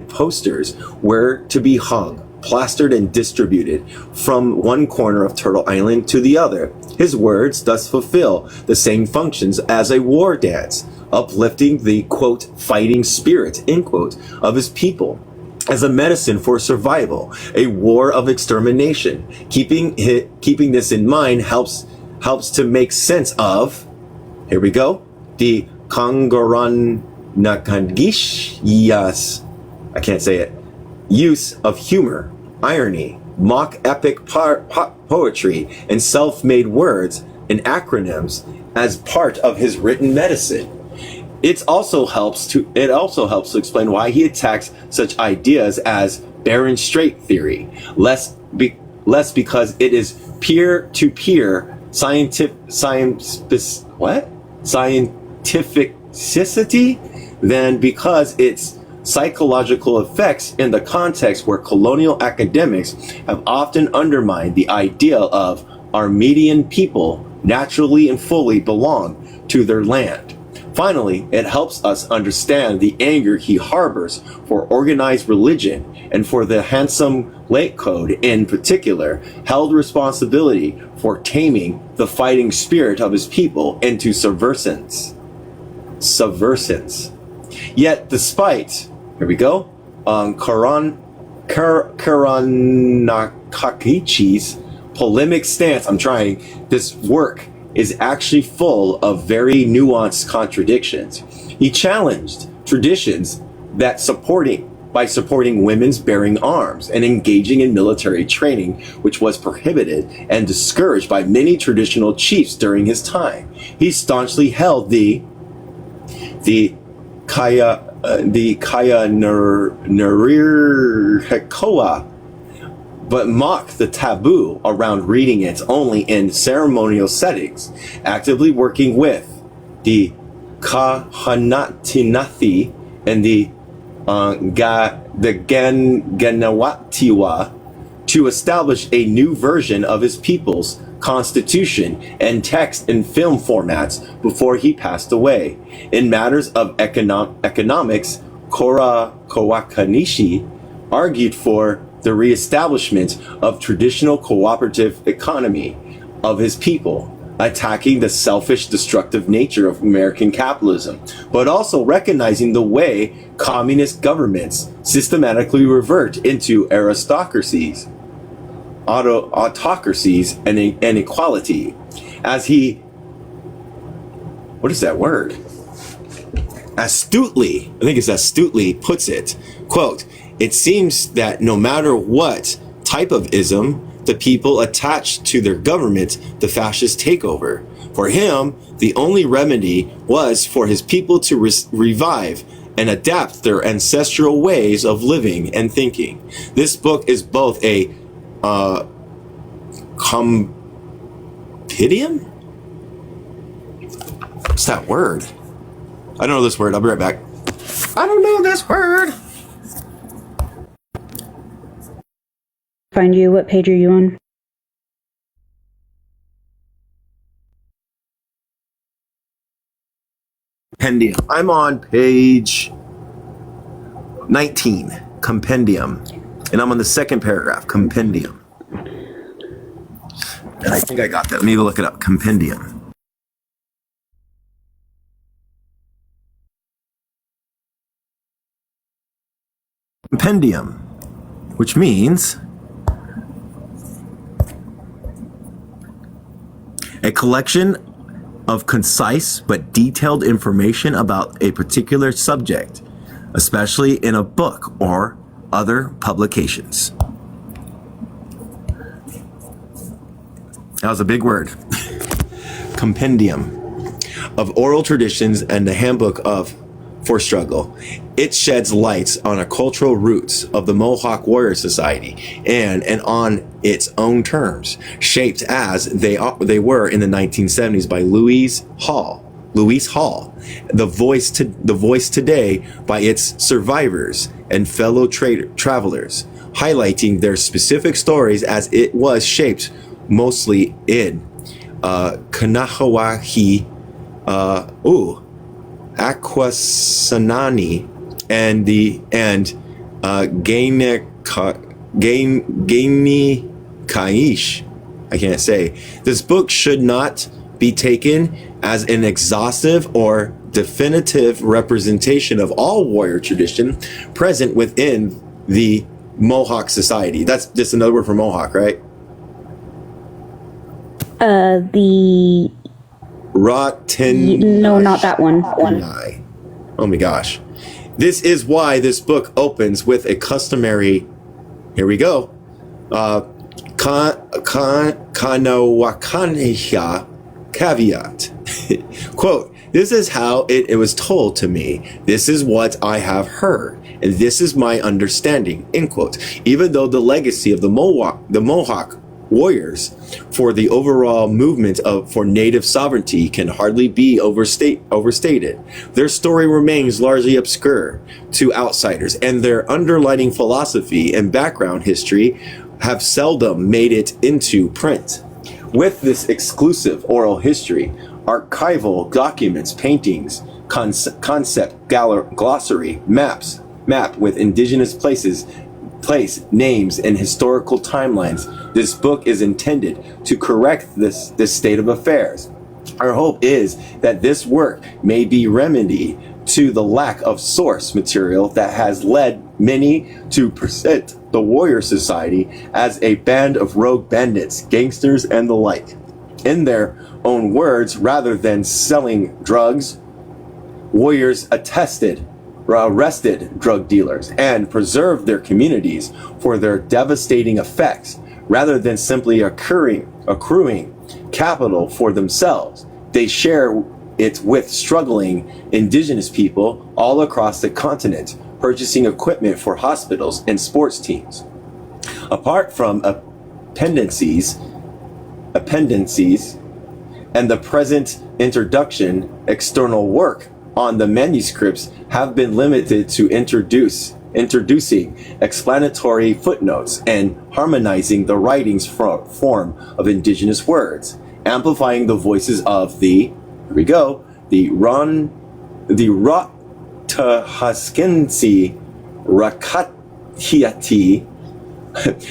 posters were to be hung, plastered and distributed from one corner of Turtle Island to the other. His words thus fulfill the same functions as a war dance, uplifting the, quote, fighting spirit, end quote, of his people. As a medicine for survival, a war of extermination. Keeping this in mind helps to make sense of, here we go, the Kongoran Nakangish, yes, I can't say it, use of humor, irony, mock epic poetry, and self-made words and acronyms as part of his written medicine. It also helps to explain why he attacks such ideas as Barren Strait theory, less because it is peer-to-peer scientificity than because its psychological effects in the context where colonial academics have often undermined the ideal of our median people naturally and fully belong to their land. Finally, it helps us understand the anger he harbors for organized religion and for the handsome Lake Code in particular, held responsibility for taming the fighting spirit of his people into subversives. Yet despite, here we go, Karanakakichi's polemic stance, this work is actually full of very nuanced contradictions. He challenged traditions by supporting women's bearing arms and engaging in military training, which was prohibited and discouraged by many traditional chiefs during his time. He staunchly held the Kaya Nurir Hekoa, but mocked the taboo around reading it only in ceremonial settings, actively working with the Kahanatinathi and the Ganawatiwa to establish a new version of his people's constitution and text and film formats before he passed away. In matters of economics, Kora Kawakanishi argued for the reestablishment of traditional cooperative economy of his people, attacking the selfish, destructive nature of American capitalism, but also recognizing the way communist governments systematically revert into aristocracies, autocracies, and inequality. As he, what is that word? Astutely puts it, quote, it seems that no matter what type of ism the people attached to their government, the fascist takeover. For him, the only remedy was for his people to revive and adapt their ancestral ways of living and thinking. This book is both a compendium? What's that word? I don't know this word. I'll be right back. I don't know this word. Find you. What page are you on? Compendium. I'm on page 19, compendium. And I'm on the second paragraph, compendium. And I think I got that. Let me look it up. Compendium. Compendium, which means a collection of concise but detailed information about a particular subject, especially in a book or other publications. That was a big word. Compendium of oral traditions and the handbook for struggle. It sheds light on the cultural roots of the Mohawk Warrior Society and on its own terms, shaped as they were in the 1970s by Louise Hall, the voice today by its survivors and fellow travelers, highlighting their specific stories as it was shaped mostly in Kanahawahi, Aquasanani, and Gaini Kaish. I can't say. This book should not be taken as an exhaustive or definitive representation of all warrior tradition present within the Mohawk Society. That's just another word for Mohawk, right? The Rotten. no, not that one. Oh my gosh. This is why this book opens with a customary, here we go, Kanawakanisha caveat. Quote, this is how it was told to me. This is what I have heard. And this is my understanding, end quote. Even though the legacy of the Mohawk warriors for the overall movement for native sovereignty can hardly be overstated. Their story remains largely obscure to outsiders, and their underlying philosophy and background history have seldom made it into print. With this exclusive oral history, archival documents, paintings, concept glossary, map with indigenous place names and historical timelines, this book is intended to correct this state of affairs. Our hope is that this work may be remedy to the lack of source material that has led many to present the Warrior Society as a band of rogue bandits, gangsters, and the like. In their own words, rather than selling drugs, warriors arrested drug dealers and preserved their communities for their devastating effects. Rather than simply accruing capital for themselves, they share it with struggling indigenous people all across the continent, purchasing equipment for hospitals and sports teams. Apart from appendices, and the present introduction, external work on the manuscripts have been limited to introducing explanatory footnotes and harmonizing the writing's form of indigenous words, amplifying the voices of the Ratahaskensi Rakatiati.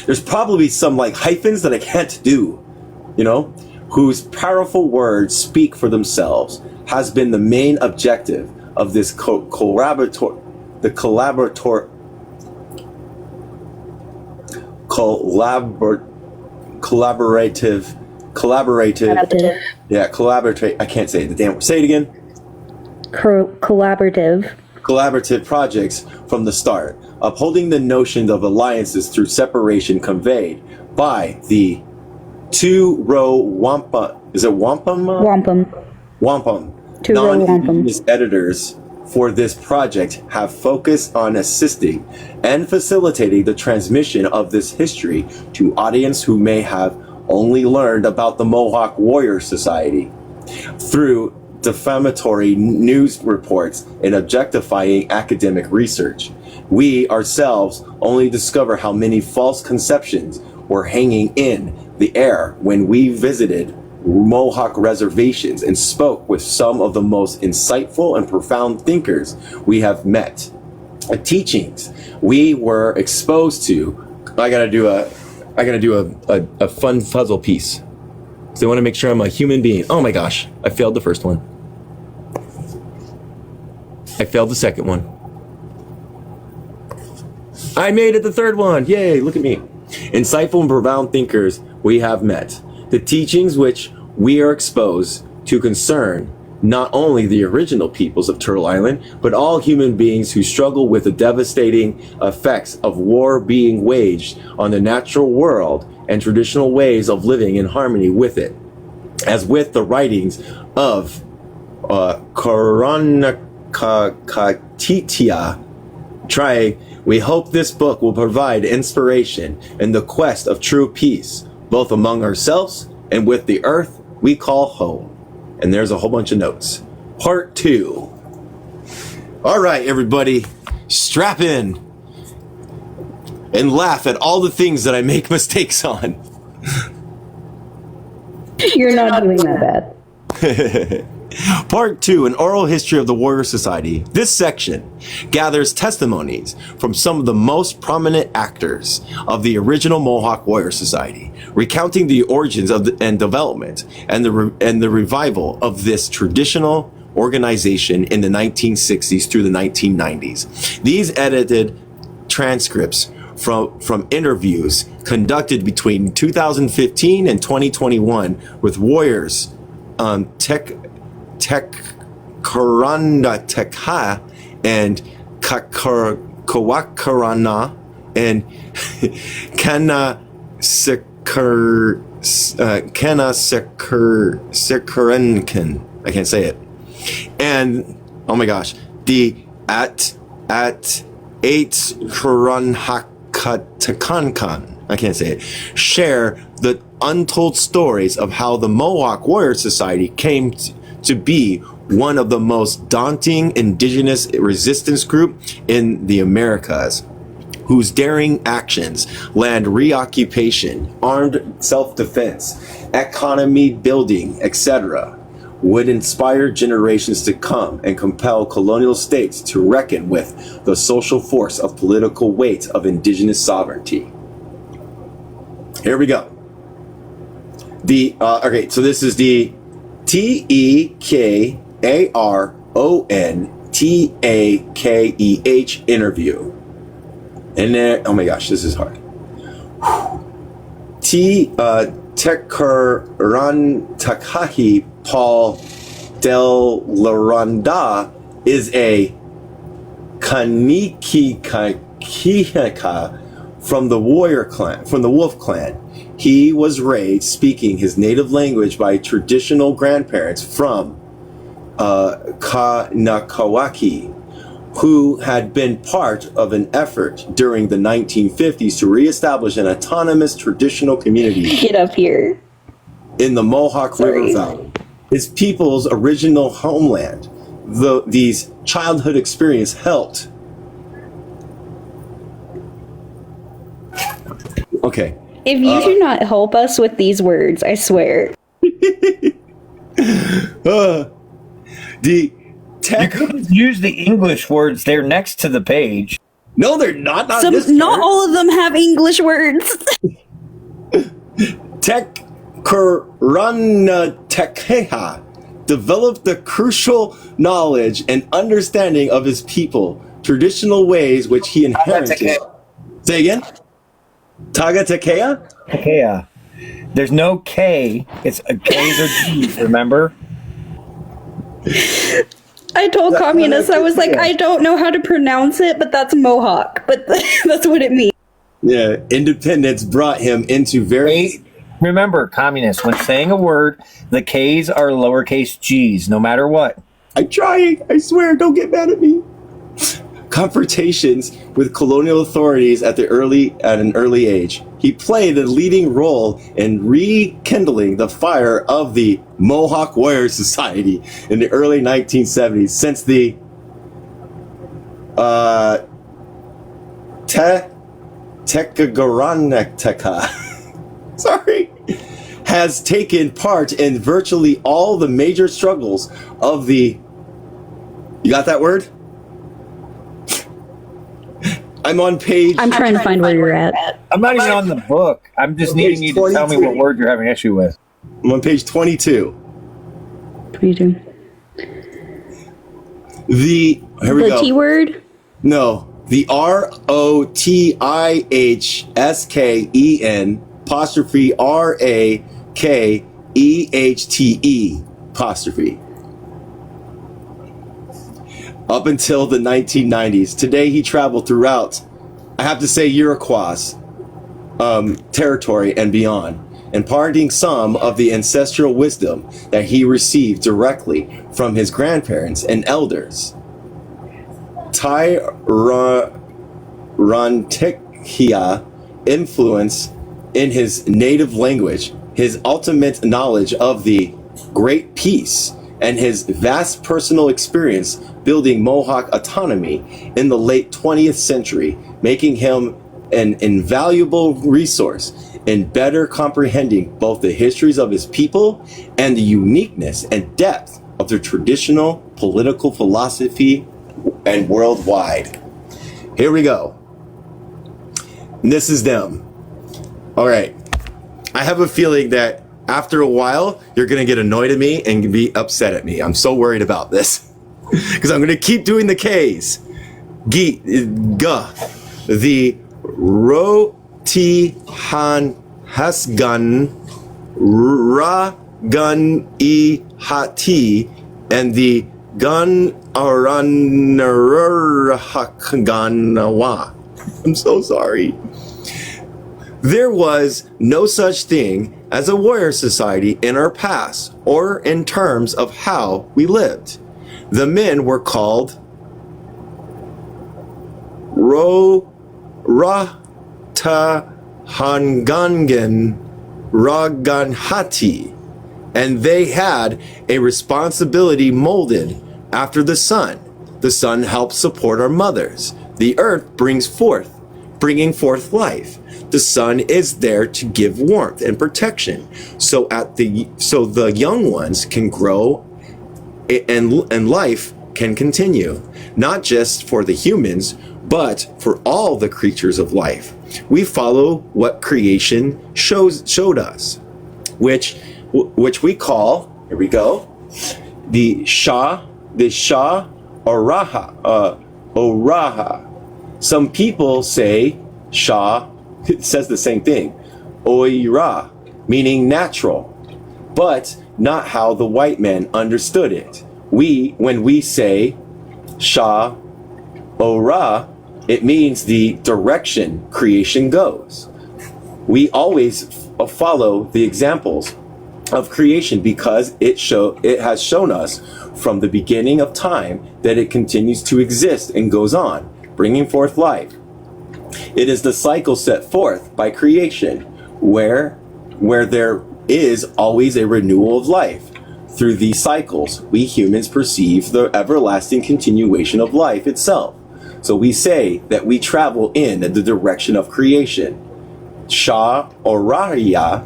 There's probably some like hyphens that I can't do, whose powerful words speak for themselves, has been the main objective of this collaborative I can't say it. Say it again. Collaborative projects from the start, upholding the notion of alliances through separation conveyed by the two-row wampum. Is it wampum? Wampum. Non-indigenous editors for this project have focused on assisting and facilitating the transmission of this history to audience who may have only learned about the Mohawk Warrior Society through defamatory news reports and objectifying academic research. We ourselves only discover how many false conceptions were hanging in the air when we visited Mohawk reservations and spoke with some of the most insightful and profound thinkers we have met. Teachings we were exposed to. I gotta do a fun puzzle piece. So I want to make sure I'm a human being. Oh my gosh, I failed the first one. I failed the second one. I made it the third one. Yay, look at me. Insightful and profound thinkers we have met. The teachings which we are exposed to concern not only the original peoples of Turtle Island, but all human beings who struggle with the devastating effects of war being waged on the natural world and traditional ways of living in harmony with it. As with the writings of Karanakatitia Try, we hope this book will provide inspiration in the quest of true peace, both among ourselves and with the earth we call home. And there's a whole bunch of notes. Part 2. All right, everybody, strap in and laugh at all the things that I make mistakes on. You're not doing that bad. Part 2, an oral history of the Warrior Society. This section gathers testimonies from some of the most prominent actors of the original Mohawk Warrior Society, recounting the origins of and development and the revival of this traditional organization in the 1960s through the 1990s. These edited transcripts from interviews conducted between 2015 and 2021 with warriors Karanateka and Kawakarana and Kanasekarenkan. I can't say it. And oh my gosh, the at 8 Karanhakatakankan. I can't say it. Share the untold stories of how the Mohawk Warrior Society came to be one of the most daunting indigenous resistance group in the Americas, whose daring actions, land reoccupation, armed self-defense, economy building, etc., would inspire generations to come and compel colonial states to reckon with the social force of political weight of indigenous sovereignty. Here we go. Okay, so this is the TEKARONTAKEH interview. And there, oh my gosh, this is hard. Tekaran Paul Del Laranda is a Kanikika from the Warrior clan, from the Wolf clan. He was raised speaking his native language by traditional grandparents from Kanakawaki, who had been part of an effort during the 1950s to reestablish an autonomous traditional community. Get up here. In the Mohawk River Valley, his people's original homeland. These childhood experience helped. Okay. If you do not help us with these words, I swear. The tech. You could use the English words. They're next to the page. No, they're not. Not all of them have English words. Karanateka developed the crucial knowledge and understanding of his people, traditional ways which he inherited. Say again? Tagatekea? Takea. There's no K. It's a K's or G's, remember? I told communists, I was like, I don't know how to pronounce it, but that's Mohawk. But that's what it means. Yeah, independence brought him into very... Remember, communists, when saying a word, the K's are lowercase g's, no matter what. I'm trying. I swear, don't get mad at me. Confrontations with colonial authorities at an early age. He played a leading role in rekindling the fire of the Mohawk Warrior Society in the early 1970s, since the Tekagaraneteka sorry, has taken part in virtually all the major struggles of the... You got that word? I'm on page... I'm trying to find where you're at. I'm not even on the book. I'm just needing you to tell me what word you're having issue with. I'm on page 22. What are you doing? Here we go. The T word? No. The ROTIHSKEN apostrophe RAKEHTE apostrophe. Up until the 1990s. Today he traveled throughout, I have to say, Iroquois territory and beyond, imparting some of the ancestral wisdom that he received directly from his grandparents and elders. Tyrantikia influence in his native language, his ultimate knowledge of the Great Peace, and his vast personal experience building Mohawk autonomy in the late 20th century, making him an invaluable resource in better comprehending both the histories of his people and the uniqueness and depth of of the traditional political philosophy and worldwide. Here we go. And this is them. All right. I have a feeling that after a while, you're going to get annoyed at me and be upset at me. I'm so worried about this because I'm going to keep doing the K's. G, the Rotihan Hasgun, Ragun E Hati, and the Gun Aranarahakganawa. I'm so sorry. There was no such thing as a warrior society in our past or in terms of how we lived. The men were called Ratahangangan Raganhati, and they had a responsibility molded after the sun. The sun helps support our mothers. The earth bringing forth life. The sun is there to give warmth and protection, so the young ones can grow and life can continue, not just for the humans, but for all the creatures of life. We follow what creation showed us, which we call, here we go, the Oraha. Some people say Shah, it says the same thing, Oira, meaning natural, but not how the white men understood it. When we say Shah Ora, it means the direction creation goes. We always follow the examples of creation because it has shown us from the beginning of time that it continues to exist and goes on, bringing forth life. It is the cycle set forth by creation, where there is always a renewal of life. Through these cycles, we humans perceive the everlasting continuation of life itself. So we say that we travel in the direction of creation. Shah Oraya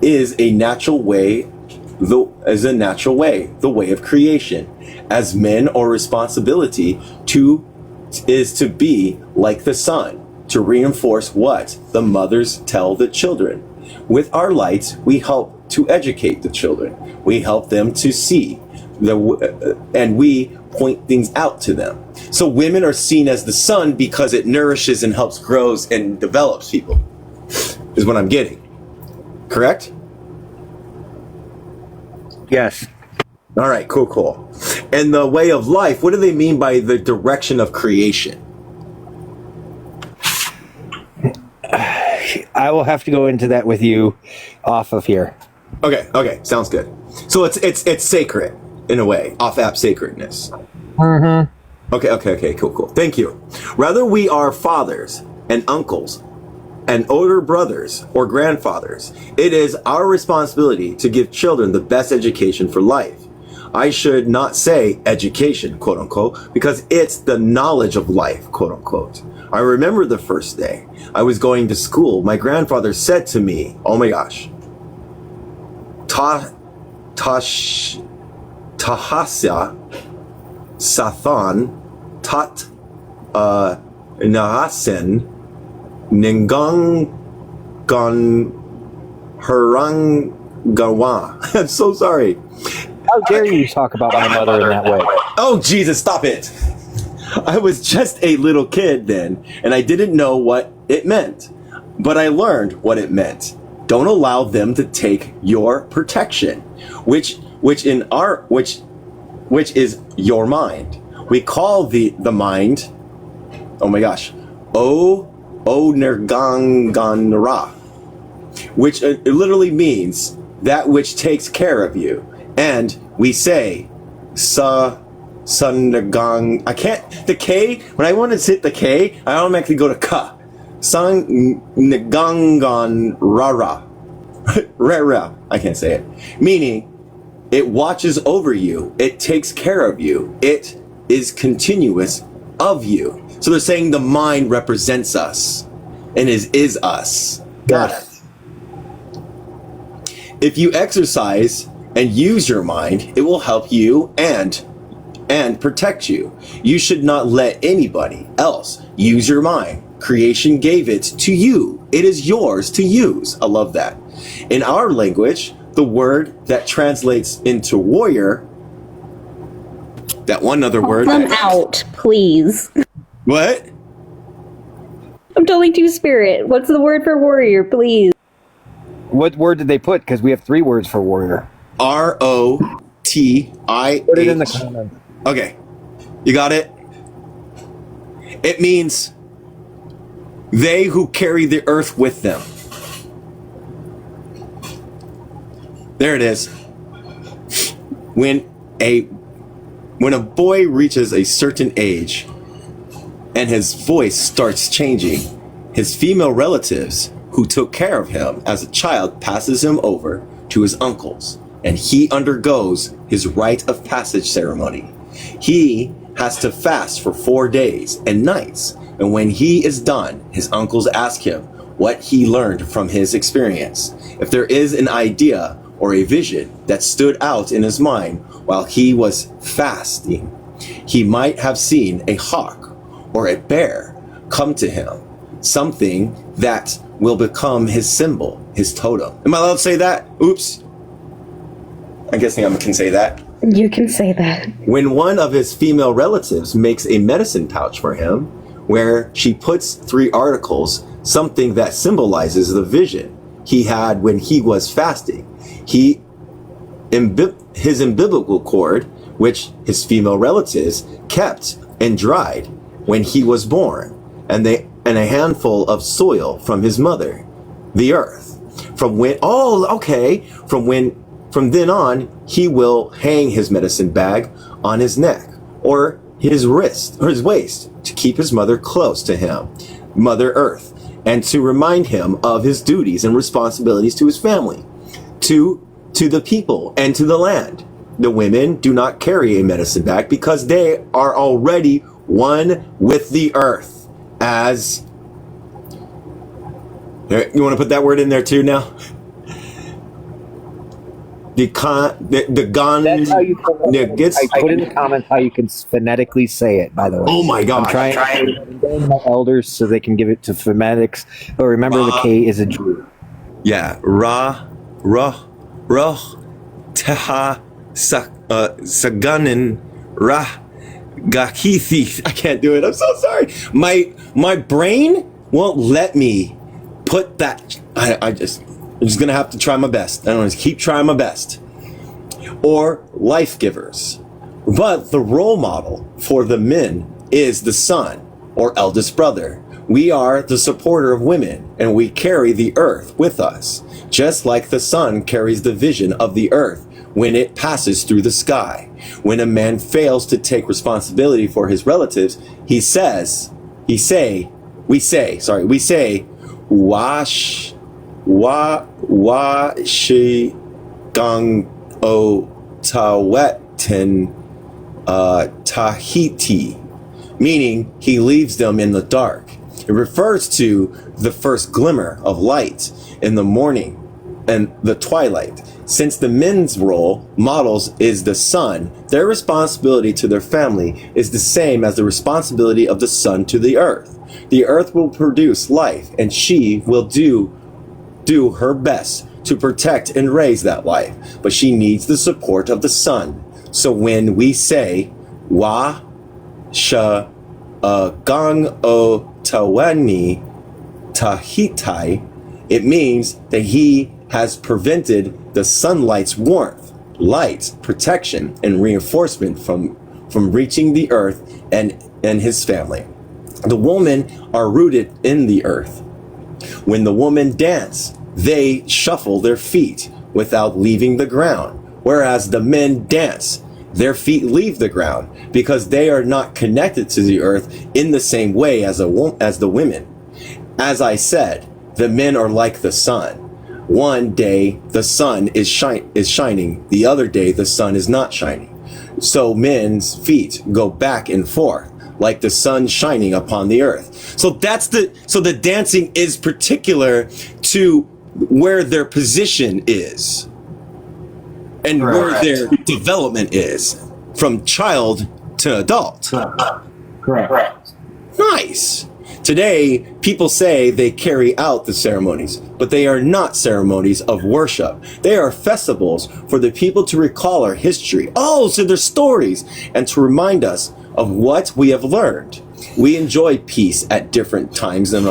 is a natural way, the way of creation. As men, our responsibility is to be like the sun, to reinforce what the mothers tell the children. With our lights, we help to educate the children. We help them to see, and we point things out to them. So women are seen as the sun because it nourishes and helps grows and develops people, is what I'm getting. Correct? Yes. All right, cool. And the way of life, what do they mean by the direction of creation? I will have to go into that with you off of here. Okay, sounds good. So it's sacred in a way, off app sacredness. Mm-hmm. Okay, cool. Thank you. Rather we are fathers and uncles and older brothers or grandfathers, it is our responsibility to give children the best education for life. I should not say education, quote unquote, because it's the knowledge of life, quote unquote. I remember the first day I was going to school, my grandfather said to me, oh my gosh, Tahasya Sathan Tat Nahasen Ningang Gon Harangawa. I'm so sorry. How dare you talk about my mother in that way? Oh, Jesus, stop it. I was just a little kid then, and I didn't know what it meant. But I learned what it meant. Don't allow them to take your protection, which is your mind. We call the mind, oh my gosh, Nerganganra, which it literally means that which takes care of you. And we say Sundagang. I can't, the K, when I want to hit the K, I automatically go to Ka. Sundagangan Rara. Rara. I can't say it. Meaning, it watches over you. It takes care of you. It is continuous of you. So they're saying the mind represents us and is us. Got it. If you exercise and use your mind, it will help you and protect you. You should not let anybody else use your mind. Creation gave it to you. It is yours to use. I love that. In our language, the word that translates into warrior, that one other word. Them out, please. What? I'm telling you, Spirit. What's the word for warrior, please? What word did they put? Because we have 3 words for warrior. R-O-T-I-H. Put it in the comments. Okay. You got it? It means they who carry the earth with them. There it is. When a boy reaches a certain age and his voice starts changing, his female relatives who took care of him as a child passes him over to his uncles, and he undergoes his rite of passage ceremony. He has to fast for 4 days and nights, and when he is done, his uncles ask him what he learned from his experience. If there is an idea or a vision that stood out in his mind while he was fasting, he might have seen a hawk or a bear come to him, something that will become his symbol, his totem. Am I allowed to say that? Oops. I'm guessing I can say that. You can say that. When one of his female relatives makes a medicine pouch for him, where she puts 3 articles, something that symbolizes the vision he had when he was fasting, his umbilical cord, which his female relatives kept and dried when he was born, and a handful of soil from his mother, the earth. From then on, he will hang his medicine bag on his neck or his wrist or his waist to keep his mother close to him, Mother Earth, and to remind him of his duties and responsibilities to his family, to the people and to the land. The women do not carry a medicine bag because they are already one with the earth. As you want to put that word in there too now? That's how you I put in the comments how you can phonetically say it, by the way. Oh my God. I'm trying to bring my elders so they can give it to phonetics. But remember, the K is a G. Yeah. Teha, Saganin, Gahithi. I can't do it. I'm so sorry. My brain won't let me put that. I'm just gonna have to try my best. I'm gonna keep trying my best. Or life givers. But the role model for the men is the son or eldest brother. We are the supporter of women, and we carry the earth with us, just like the sun carries the vision of the earth when it passes through the sky. When a man fails to take responsibility for his relatives, we say, washi gang o tawetin tahiti, meaning he leaves them in the dark. It refers to the first glimmer of light in the morning and the twilight. Since the men's role models is the sun, their responsibility to their family is the same as the responsibility of the sun to the earth. The earth will produce life, and she will do her best to protect and raise that life, but she needs the support of the sun. So when we say wa sha gang o tawani tahitai, it means that he has prevented the sunlight's warmth, light, protection, and reinforcement from reaching the earth and his family. The women are rooted in the earth. When the women dance, they shuffle their feet without leaving the ground, whereas the men dance. Their feet leave the ground because they are not connected to the earth in the same way as the women. As I said, the men are like the sun. One day the sun is shining, the other day the sun is not shining. So men's feet go back and forth like the sun shining upon the earth. So the dancing is particular to where their position is. and where their development is from child to adult. Correct. Nice. Today, people say they carry out the ceremonies, but they are not ceremonies of worship. They are festivals for the people to recall our history. Oh, so they're stories, and to remind us of what we have learned. We enjoy peace at different times of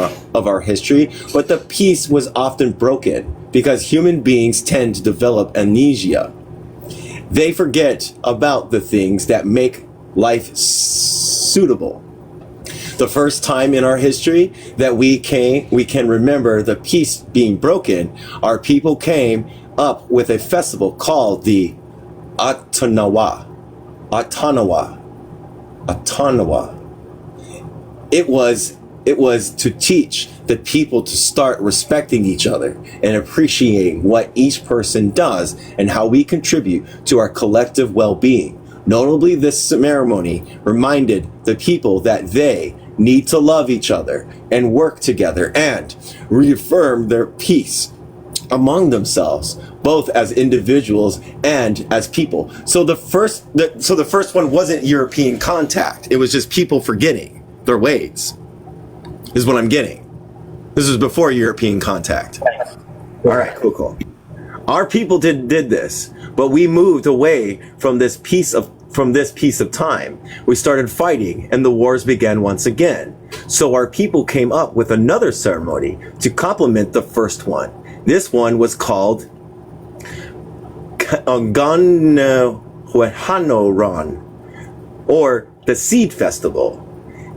our history, but the peace was often broken because human beings tend to develop amnesia. They forget about the things that make life suitable. The first time in our history that we can remember the peace being broken, our people came up with a festival called the Atanawa. It was to teach the people to start respecting each other and appreciating what each person does and how we contribute to our collective well-being. Notably, this ceremony reminded the people that they need to love each other and work together and reaffirm their peace among themselves, both as individuals and as people. So the first one wasn't European contact. It was just people forgetting their ways, is what I'm getting. This was before European contact. All right, cool. Our people did this, but we moved away from this piece of time. We started fighting and the wars began once again. So our people came up with another ceremony to complement the first one. This one was called Ganhanoran, or the Seed Festival.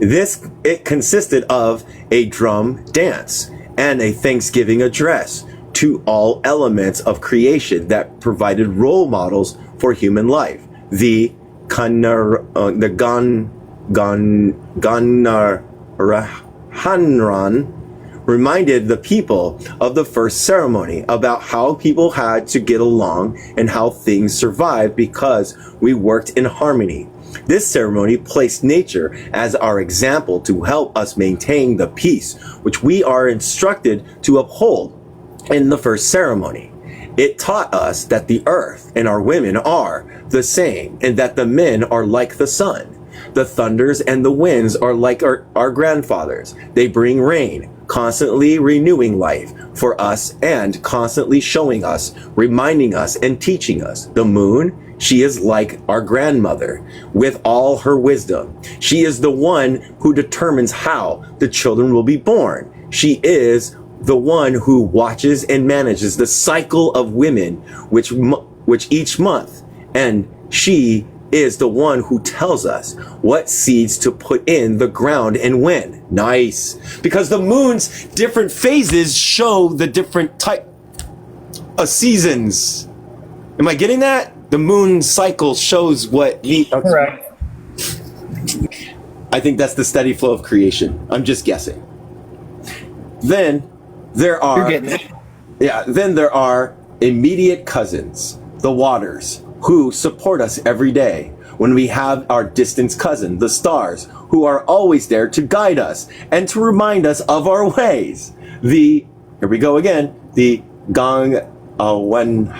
It consisted of a drum dance and a Thanksgiving address to all elements of creation that provided role models for human life. The Ganhanoran reminded the people of the first ceremony about how people had to get along and how things survived because we worked in harmony. This ceremony placed nature as our example to help us maintain the peace, which we are instructed to uphold in the first ceremony. It taught us that the earth and our women are the same, and that the men are like the sun. The thunders and the winds are like our grandfathers. They bring rain, constantly renewing life for us and constantly showing us, reminding us, and teaching us. The moon, she is like our grandmother with all her wisdom. She is the one who determines how the children will be born. She is the one who watches and manages the cycle of women, which each month, and she is the one who tells us what seeds to put in the ground and when. Nice. Because the moon's different phases show the different type of seasons. Am I getting that? The moon cycle shows what Correct. I think that's the steady flow of creation. I'm just guessing. Then there are You're getting it. Then there are immediate cousins, the waters, who support us every day. When we have our distant cousin, the stars, who are always there to guide us and to remind us of our ways. Here we go again, the Ganhanoran,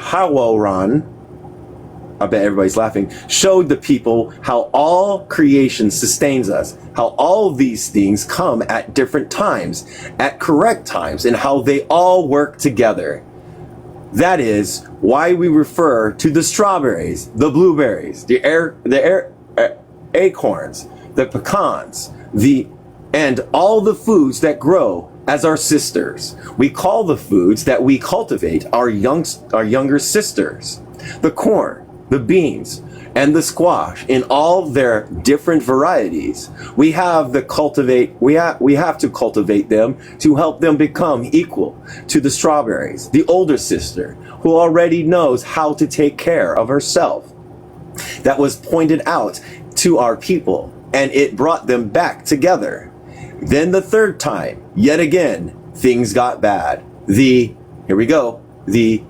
I bet everybody's laughing, showed the people how all creation sustains us, how all these things come at different times, at correct times, and how they all work together. That is why we refer to the strawberries, the blueberries, the acorns, the pecans, and all the foods that grow as our sisters. We call the foods that we cultivate our younger sisters. The corn, the beans, and the squash in all their different varieties. We have to cultivate them to help them become equal to the strawberries, the older sister who already knows how to take care of herself. That was pointed out to our people, and it brought them back together. Then the third time, yet again, things got bad. The Ganhanoran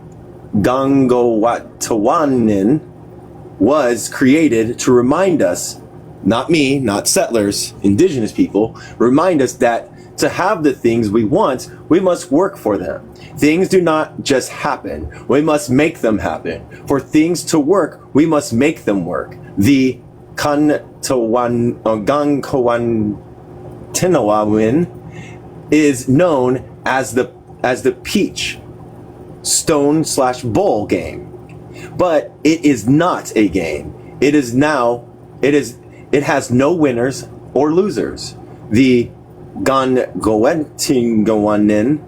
was created to remind us, not me, not settlers, indigenous people, remind us that To have the things we want, we must work for them. Things do not just happen. We must make them happen. For things to work, we must make them work. The Gangkawantinawawin is known as the peach stone/bowl game. But it is not a game. It has no winners or losers. The Gangowentingawanin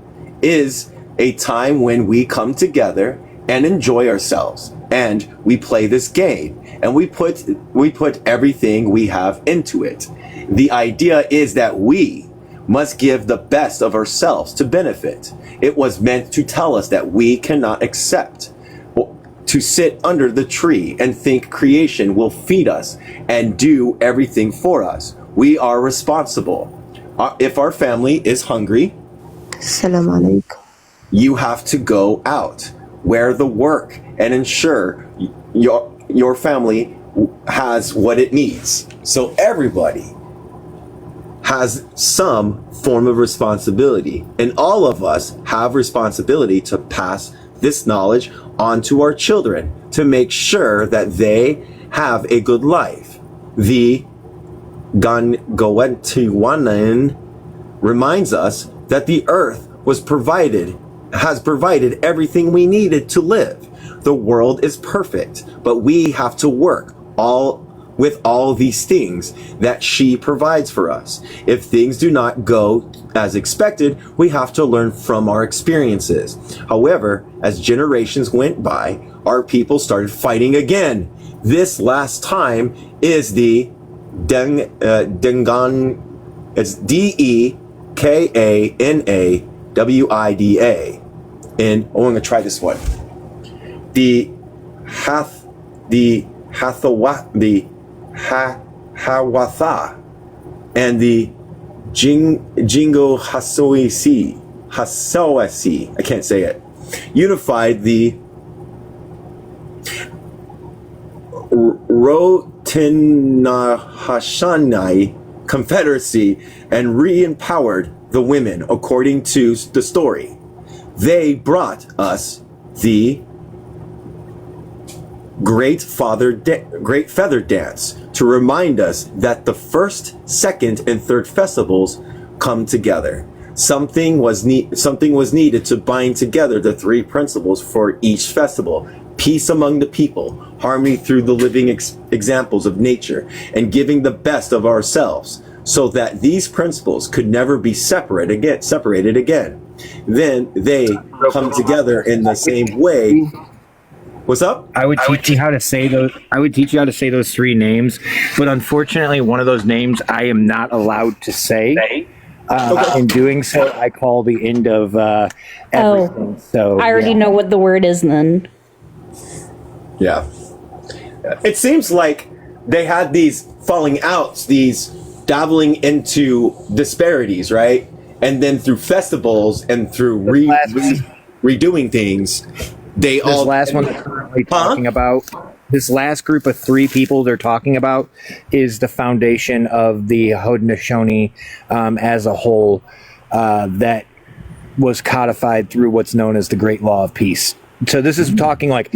is a time when we come together and enjoy ourselves, and we play this game, and we put everything we have into it. The idea is that we must give the best of ourselves to benefit. It was meant to tell us that we cannot accept to sit under the tree and think creation will feed us and do everything for us. We are responsible. If our family is hungry, Assalamu alaikum. you have to go out, wear the work, and ensure your family has what it needs. So everybody has some form of responsibility, and all of us have responsibility to pass this knowledge on to our children to make sure that they have a good life. The Gangawentiwanan reminds us that the earth has provided everything we needed to live. The world is perfect, but we have to work with all these things that she provides for us. If things do not go as expected, we have to learn from our experiences. However, as generations went by, our people started fighting again. This last time is the Dengan, it's Dekanawida. And I'm going to try this one. The Hawatha and the Jingo Hasawasi, I can't say it, unified the Rotinahashanai Confederacy and re-empowered the women according to the story. They brought us the Great Feather Dance to remind us that the first, second, and third festivals come together. Something was needed to bind together the three principles for each festival: peace among the people, harmony through the living examples of nature, and giving the best of ourselves, so that these principles could never be separated again. Then they come together in the same way. What's up? I would teach you how to say those. I would teach you how to say those three names, but unfortunately, one of those names I am not allowed to say. In doing so, I call the end of everything. So I already know what the word is then. Yeah. It seems like they had these falling outs, these dabbling into disparities, right? And then through festivals and through redoing things, this last one they're currently talking about, this last group of three people they're talking about is the foundation of the Haudenosaunee as a whole that was codified through what's known as the Great Law of Peace. So this is talking like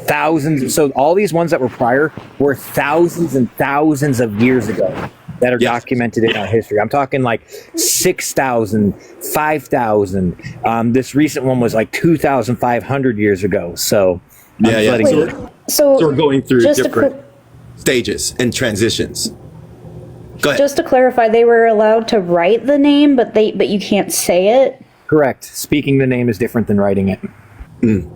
thousands. So all these ones that were prior were thousands and thousands of years ago that are documented in our history. I'm talking like 6,000, 5,000. This recent one was like 2,500 years ago. So So we're going through just different stages and transitions. Go ahead. Just to clarify, they were allowed to write the name, but you can't say it. Correct. Speaking the name is different than writing it. And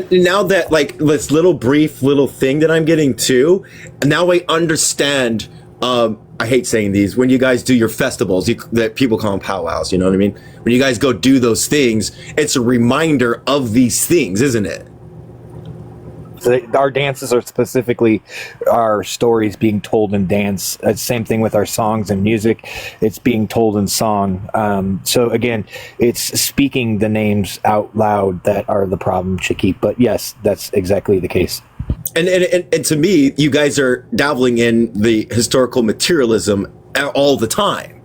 now that like this brief little thing that I'm getting to, now I understand. I hate saying these when you guys do your festivals that people call them powwows. You know what I mean? When you guys go do those things, it's a reminder of these things, isn't it? So our dances are specifically our stories being told in dance. Same thing with our songs and music. It's being told in song. So again, it's speaking the names out loud that are the problem, Shakib. But yes, that's exactly the case. And to me, you guys are dabbling in the historical materialism all the time.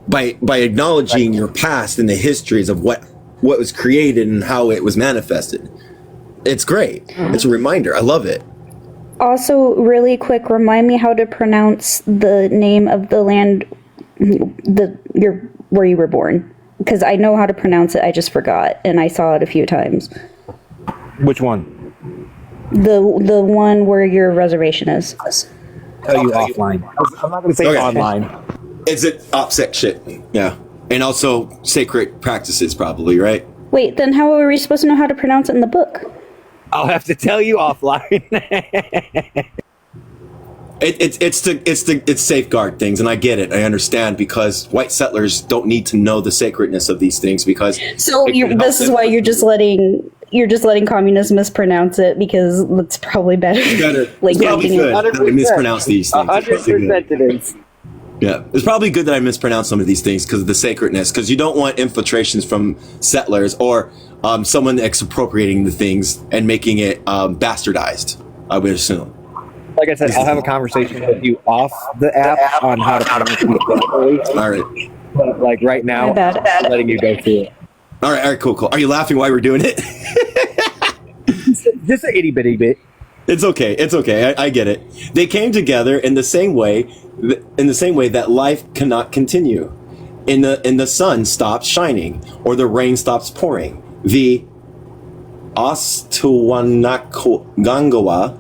by acknowledging your past and the histories of what was created and how it was manifested. It's great. It's a reminder. I love it. Also, really quick, remind me how to pronounce the name of the land where you were born, because I know how to pronounce it. I just forgot, and I saw it a few times. Which one? The one where your reservation is. Tell you offline. I'm not going to say Okay. online. It's an OPSEC shit. Yeah. And also sacred practices, probably, right? Wait, then how are we supposed to know how to pronounce it in the book? I'll have to tell you offline. It's safeguard things, and I get it. I understand, because white settlers don't need to know the sacredness of these things, because So this is why you're just letting communists mispronounce it, because it's probably better. It's probably good that I mispronounce these things. 100% it is. Yeah, it's probably good that I mispronounce some of these things because of the sacredness, because you don't want infiltrations from settlers or someone expropriating the things and making it bastardized, I would assume. Like I said, I'll have a conversation with you off the app on how to pronounce it properly. All right. But like right now, I'm letting you go through it. All right, cool. Are you laughing while we're doing it? Just a itty bitty bit. It's okay. I get it. They came together in the same way that life cannot continue. In the sun stops shining or the rain stops pouring. The Ostawanakagangawa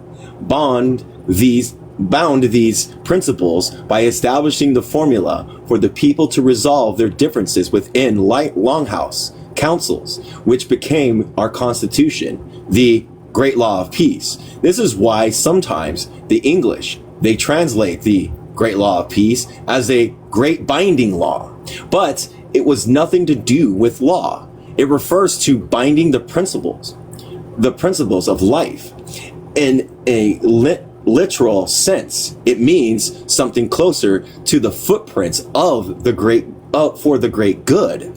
bound these principles by establishing the formula for the people to resolve their differences within longhouse councils, which became our constitution, the Great Law of Peace. This is why sometimes the English, they translate the Great Law of Peace as a great binding law, but it was nothing to do with law. It refers to binding the principles of life. In a literal sense, it means something closer to the footprints of the great, for the great good.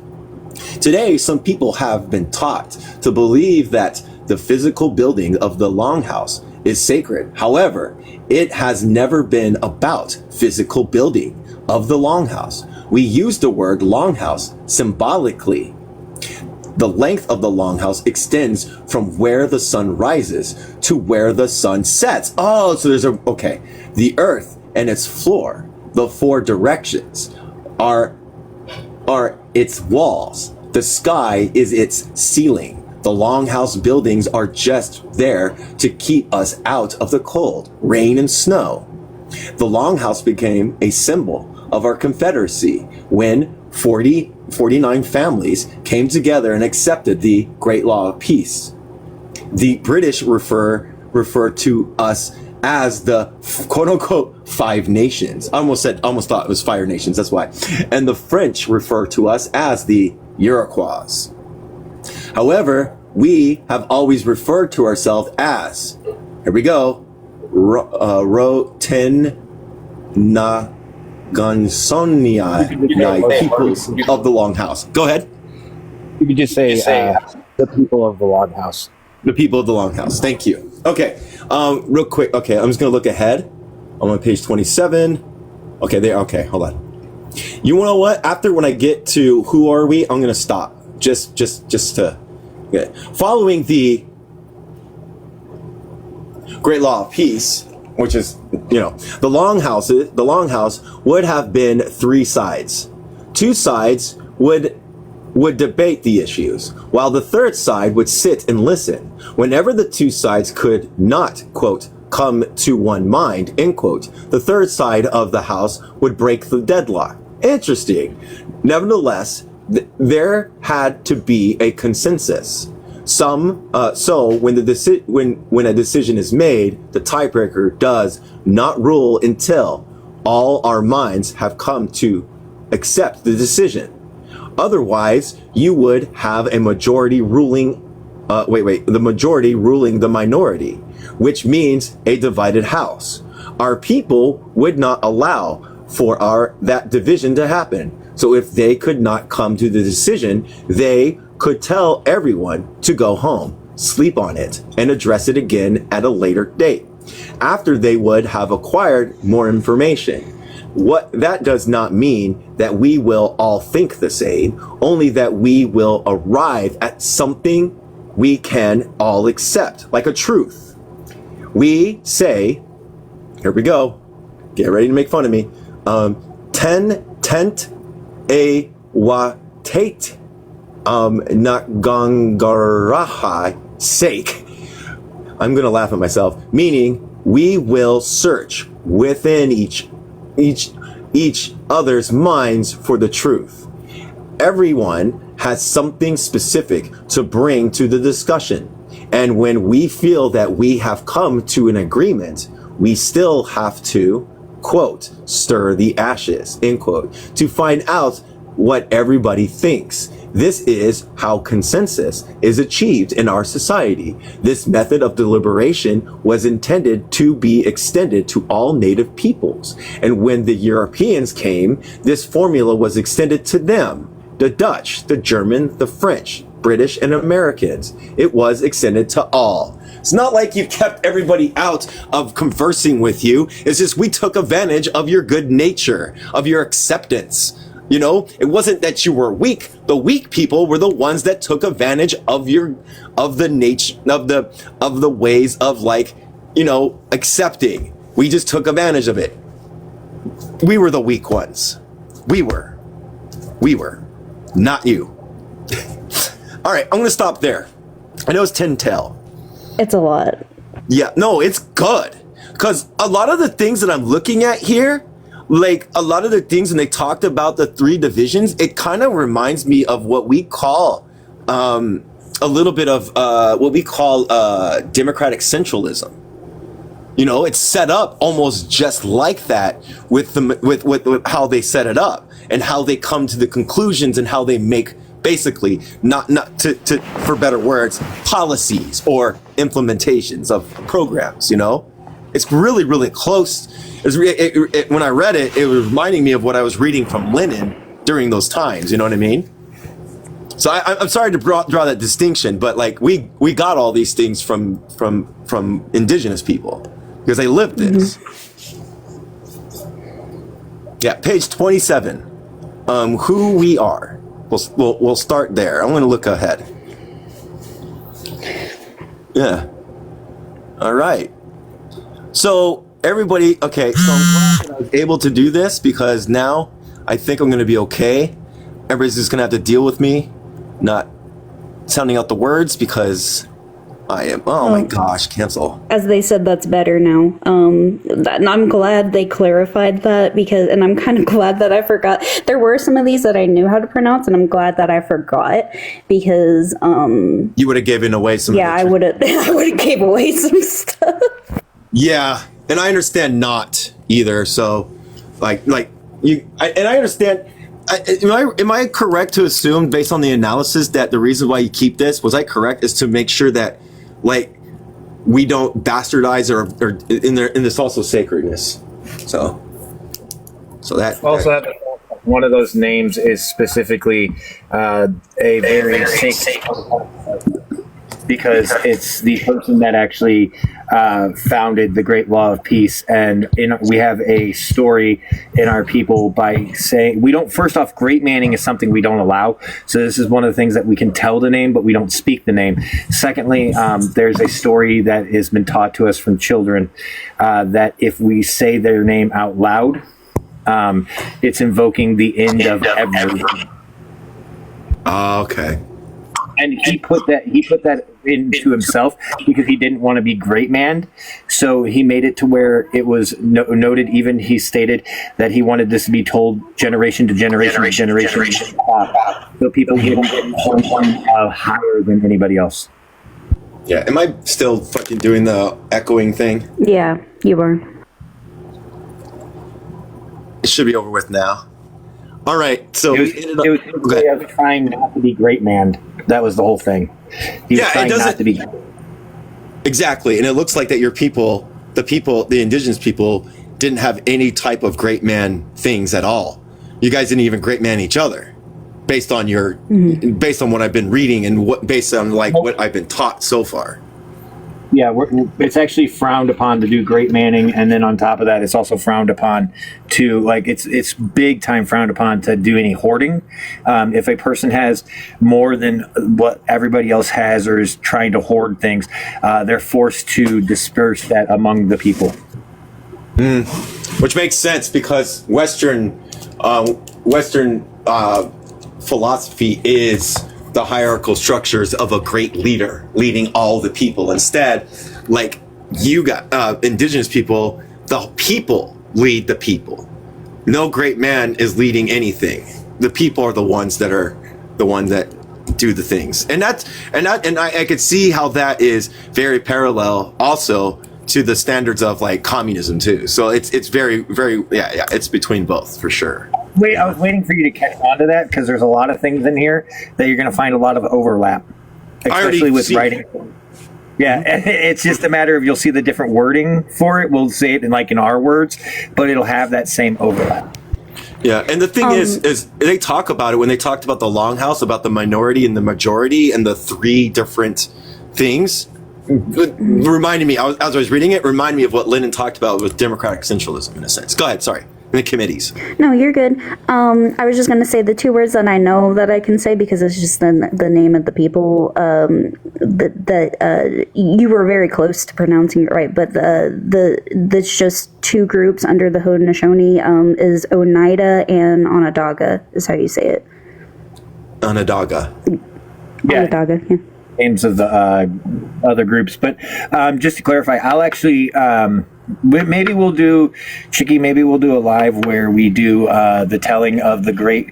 Today, some people have been taught to believe that the physical building of the longhouse is sacred. However, it has never been about physical building of the longhouse. We use the word longhouse symbolically. The length of the longhouse extends from where the sun rises to where the sun sets. Oh, so the earth and its floor, the four directions are its walls. The sky is its ceiling. The longhouse buildings are just there to keep us out of the cold, rain, and snow. The longhouse became a symbol of our confederacy when 49 families came together and accepted the Great Law of Peace. The British refer to us as the quote-unquote Five Nations. I almost thought it was Fire Nations, that's why. And the French refer to us as the Iroquois. However, we have always referred to ourselves as, here we go, Rotenagansoniai peoples of the Longhouse. Go ahead. You could just say the people of the longhouse. The people of the Longhouse. Thank you. Okay. Real quick. Okay, I'm just gonna look ahead. I'm on page 27. Okay, there. Okay, hold on. You know what? After when I get to who are we, I'm gonna stop. Just to. Okay. Following the Great Law of Peace, which is, the longhouse would have been three sides. Two sides would debate the issues, while the third side would sit and listen. Whenever the two sides could not, quote, come to one mind, end quote, the third side of the house would break the deadlock. Interesting. Nevertheless, there had to be a consensus. So when a decision is made, the tiebreaker does not rule until all our minds have come to accept the decision. Otherwise, you would have a majority ruling, the majority ruling the minority, which means a divided house. Our people would not allow for that division to happen. So if they could not come to the decision, they could tell everyone to go home, sleep on it, and address it again at a later date, after they would have acquired more information. What that does not mean that we will all think the same, only that we will arrive at something we can all accept, like a truth. We say, here we go, get ready to make fun of me, tent a wa tate not gangaraha sake. I'm gonna laugh at myself, meaning we will search within each other's minds for the truth. Everyone has something specific to bring to the discussion. And when we feel that we have come to an agreement, we still have to, quote, stir the ashes, end quote, to find out what everybody thinks. This is how consensus is achieved in our society. This method of deliberation was intended to be extended to all native peoples. And when the Europeans came, this formula was extended to them. The Dutch, the German, the French, British, and Americans. It was extended to all. It's not like you've kept everybody out of conversing with you. It's just we took advantage of your good nature, of your acceptance. You know, it wasn't that you were weak. The weak people were the ones that took advantage of the nature of the ways of, like, you know, accepting. We just took advantage of it. We were the weak ones. We were, not you. All right, I'm gonna stop there. I know it's 10 tell. It's a lot. Yeah, no, it's good. Because a lot of the things that I'm looking at here, like a lot of the things when they talked about the three divisions, it kind of reminds me of what we call a little bit of what we call democratic centralism. You know, it's set up almost just like that with how they set it up and how they come to the conclusions and how they make basically not to for better words, policies or implementations of programs. You know, it's really, really close. When I read it, it was reminding me of what I was reading from Lenin during those times. You know what I mean? So I'm sorry to draw that distinction, but like we got all these things from indigenous people because they lived this. Yeah, page 27. Who we are. We'll start there. I'm going to look ahead. Yeah. All right. So everybody, okay. So I'm glad that I was able to do this because now I think I'm going to be okay. Everybody's just going to have to deal with me not sounding out the words because I am. Oh my gosh, cancel. As they said, that's better now. And I'm glad they clarified that and I'm kind of glad that I forgot. There were some of these that I knew how to pronounce, and I'm glad that I forgot because you would have given away some. Yeah, I would have gave away some stuff. Yeah, and I understand not either. So, like you, I understand. Am I correct to assume, based on the analysis, that the reason why you keep this, was I correct, is to make sure that, like, we don't bastardize or in this also sacredness. So that also that one of those names is specifically a very sacred because it's the person that actually founded the Great Law of Peace. And we have a story in our people by saying, we don't, first off, great manning is something we don't allow. So this is one of the things that we can tell the name, but we don't speak the name. Secondly, there's a story that has been taught to us from children that if we say their name out loud, it's invoking the end of everything. Okay. And he put that into himself because he didn't want to be great man. So he made it to where it was noted. Even he stated that he wanted this to be told generation to generation. So people get hold higher than anybody else. Yeah. Am I still fucking doing the echoing thing? Yeah, you are. It should be over with now. All right. So it was his way of trying not to be great man. That was the whole thing. He was trying not to be. Exactly. And it looks like that your people, the indigenous people, didn't have any type of great man things at all. You guys didn't even great man each other based on based on what I've been reading and based on like what I've been taught so far. Yeah, it's actually frowned upon to do great manning, and then on top of that, it's also frowned upon to, like, it's big time frowned upon to do any hoarding. If a person has more than what everybody else has or is trying to hoard things, they're forced to disperse that among the people. Which makes sense because Western philosophy is the hierarchical structures of a great leader leading all the people. Instead, like you got indigenous people, the people lead the people. No great man is leading anything. The people are the ones that do the things. And I could see how that is very parallel also to the standards of like communism too. So it's very, very, yeah, it's between both for sure. Wait, I was waiting for you to catch on to that because there's a lot of things in here that you're going to find a lot of overlap, especially with writing. Yeah, it's just a matter of you'll see the different wording for it. We'll say it in our words, but it'll have that same overlap. Yeah, and the thing is they talk about it when they talked about the longhouse, about the minority and the majority and the three different things. It reminded me, as I was reading it, reminded me of what Lennon talked about with democratic centralism in a sense. Go ahead, sorry. In the committees. No, you're good. I was just going to say the two words that I know that I can say because it's just the name of the people that you were very close to pronouncing it right, but there's just two groups under the Haudenosaunee is Oneida and Onondaga is how you say it. Onondaga. Yeah. Onondaga, yeah. Names of the other groups, but just to clarify, I'll actually maybe we'll do a live where we do the telling of the Great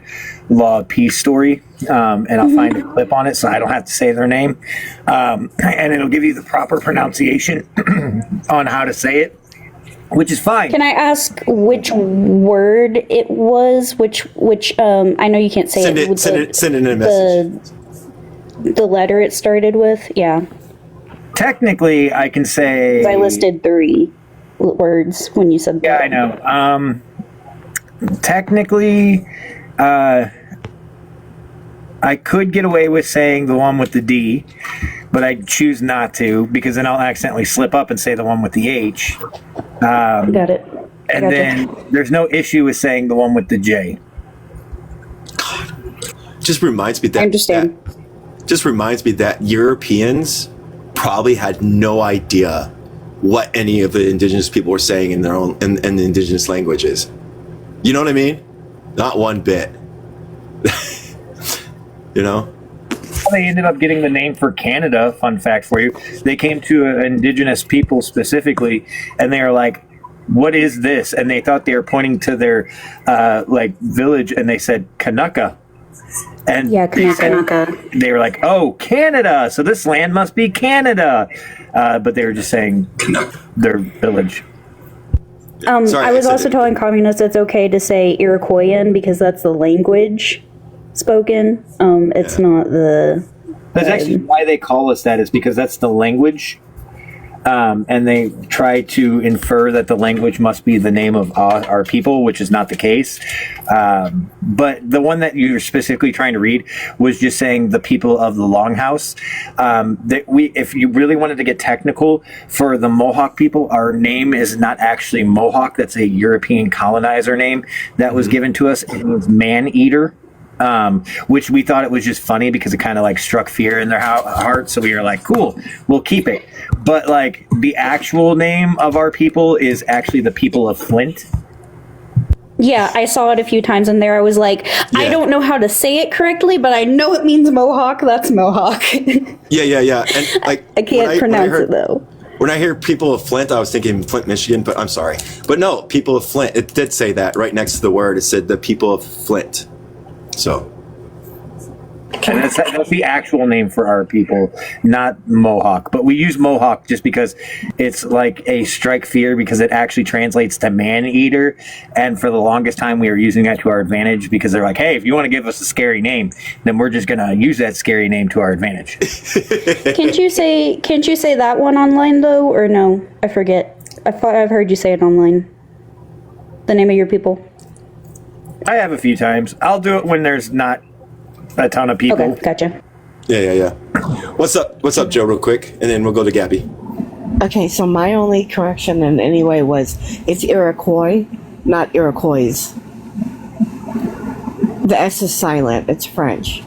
Law of Peace story, and I'll find a clip on it so I don't have to say their name, and it'll give you the proper pronunciation on how to say it, which is fine. Can I ask which word it was? Which I know you can't say it. Send it in a message. The letter it started with, yeah. Technically, I can say... I listed 3 words when you said that. Yeah, I know. Technically, I could get away with saying the one with the D, but I choose not to because then I'll accidentally slip up and say the one with the H. Got it. And then there's no issue with saying the one with the J. Just reminds me that... I understand. Just reminds me that Europeans probably had no idea what any of the indigenous people were saying in their own in the indigenous languages. You know what I mean? Not one bit. You know? They ended up getting the name for Canada. Fun fact for you: they came to indigenous people specifically, and they were like, "What is this?" And they thought they were pointing to their village, and they said Kanaka. And yeah, they were like, "Oh, Canada! So this land must be Canada," but they were just saying their village. Sorry, I was also telling communists it's okay to say Iroquoian because that's the language spoken. It's not the. That's actually why they call us that, is because that's the language. And they try to infer that the language must be the name of our people, which is not the case. But the one that you're specifically trying to read was just saying the people of the Longhouse. If you really wanted to get technical, for the Mohawk people, our name is not actually Mohawk. That's a European colonizer name that was given to us. It means man-eater. Which we thought it was just funny because it kind of struck fear in their heart. So we were like, cool, we'll keep it. But the actual name of our people is actually the people of Flint. Yeah, I saw it a few times in there. I was like, I don't know how to say it correctly, but I know it means Mohawk. That's Mohawk. Yeah. And I can't pronounce it though. When I hear people of Flint, I was thinking Flint, Michigan, but I'm sorry. But no, people of Flint. It did say that right next to the word. It said the people of Flint. So, and that's the actual name for our people, not Mohawk. But we use Mohawk just because it's like a strike fear because it actually translates to man-eater. And for the longest time, we were using that to our advantage because they're like, hey, if you want to give us a scary name, then we're just going to use that scary name to our advantage. Can't you say that one online, though? Or no? I forget. I thought I've heard you say it online. The name of your people. I have a few times. I'll do it when there's not a ton of people. Okay, gotcha. Yeah. What's up, Joe, real quick? And then we'll go to Gabby. Okay, so my only correction in any way was it's Iroquois, not Iroquois. The S is silent. It's French.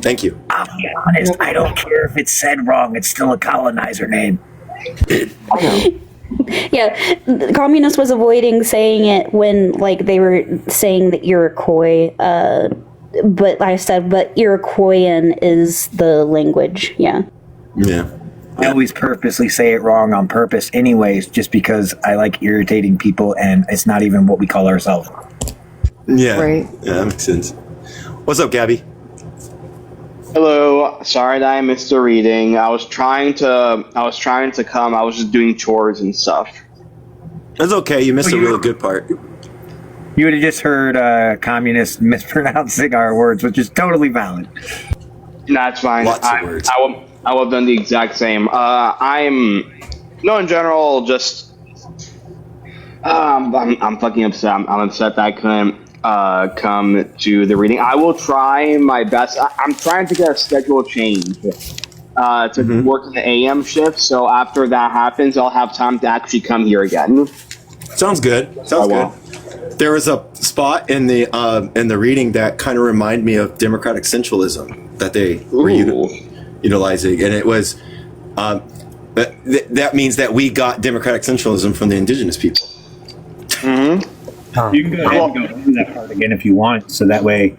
Thank you. I'll be honest, I don't care if it's said wrong. It's still a colonizer name. Yeah, the communist was avoiding saying it when like they were saying the Iroquois. But like I said, but Iroquoian is the language. Yeah. Yeah. I always purposely say it wrong on purpose anyways, just because I like irritating people and it's not even what we call ourselves. Yeah. Right. Yeah, that makes sense. What's up, Gabby? Hello. Sorry that I missed the reading. I was trying to come. I was just doing chores and stuff. That's okay. You missed a really good part. You would have just heard communists mispronouncing our words, which is totally valid. That's fine. Lots of words. I would have done the exact same. In general, just I'm fucking upset. I'm upset that I couldn't come to the reading. I will try my best. I'm trying to get a schedule change to work in the AM shift. So after that happens, I'll have time to actually come here again. Sounds good. Sounds good. There was a spot in the reading that kind of reminded me of democratic centralism that they were utilizing, and it was that means that we got democratic centralism from the indigenous people. You can go ahead and go over that part again if you want, so that way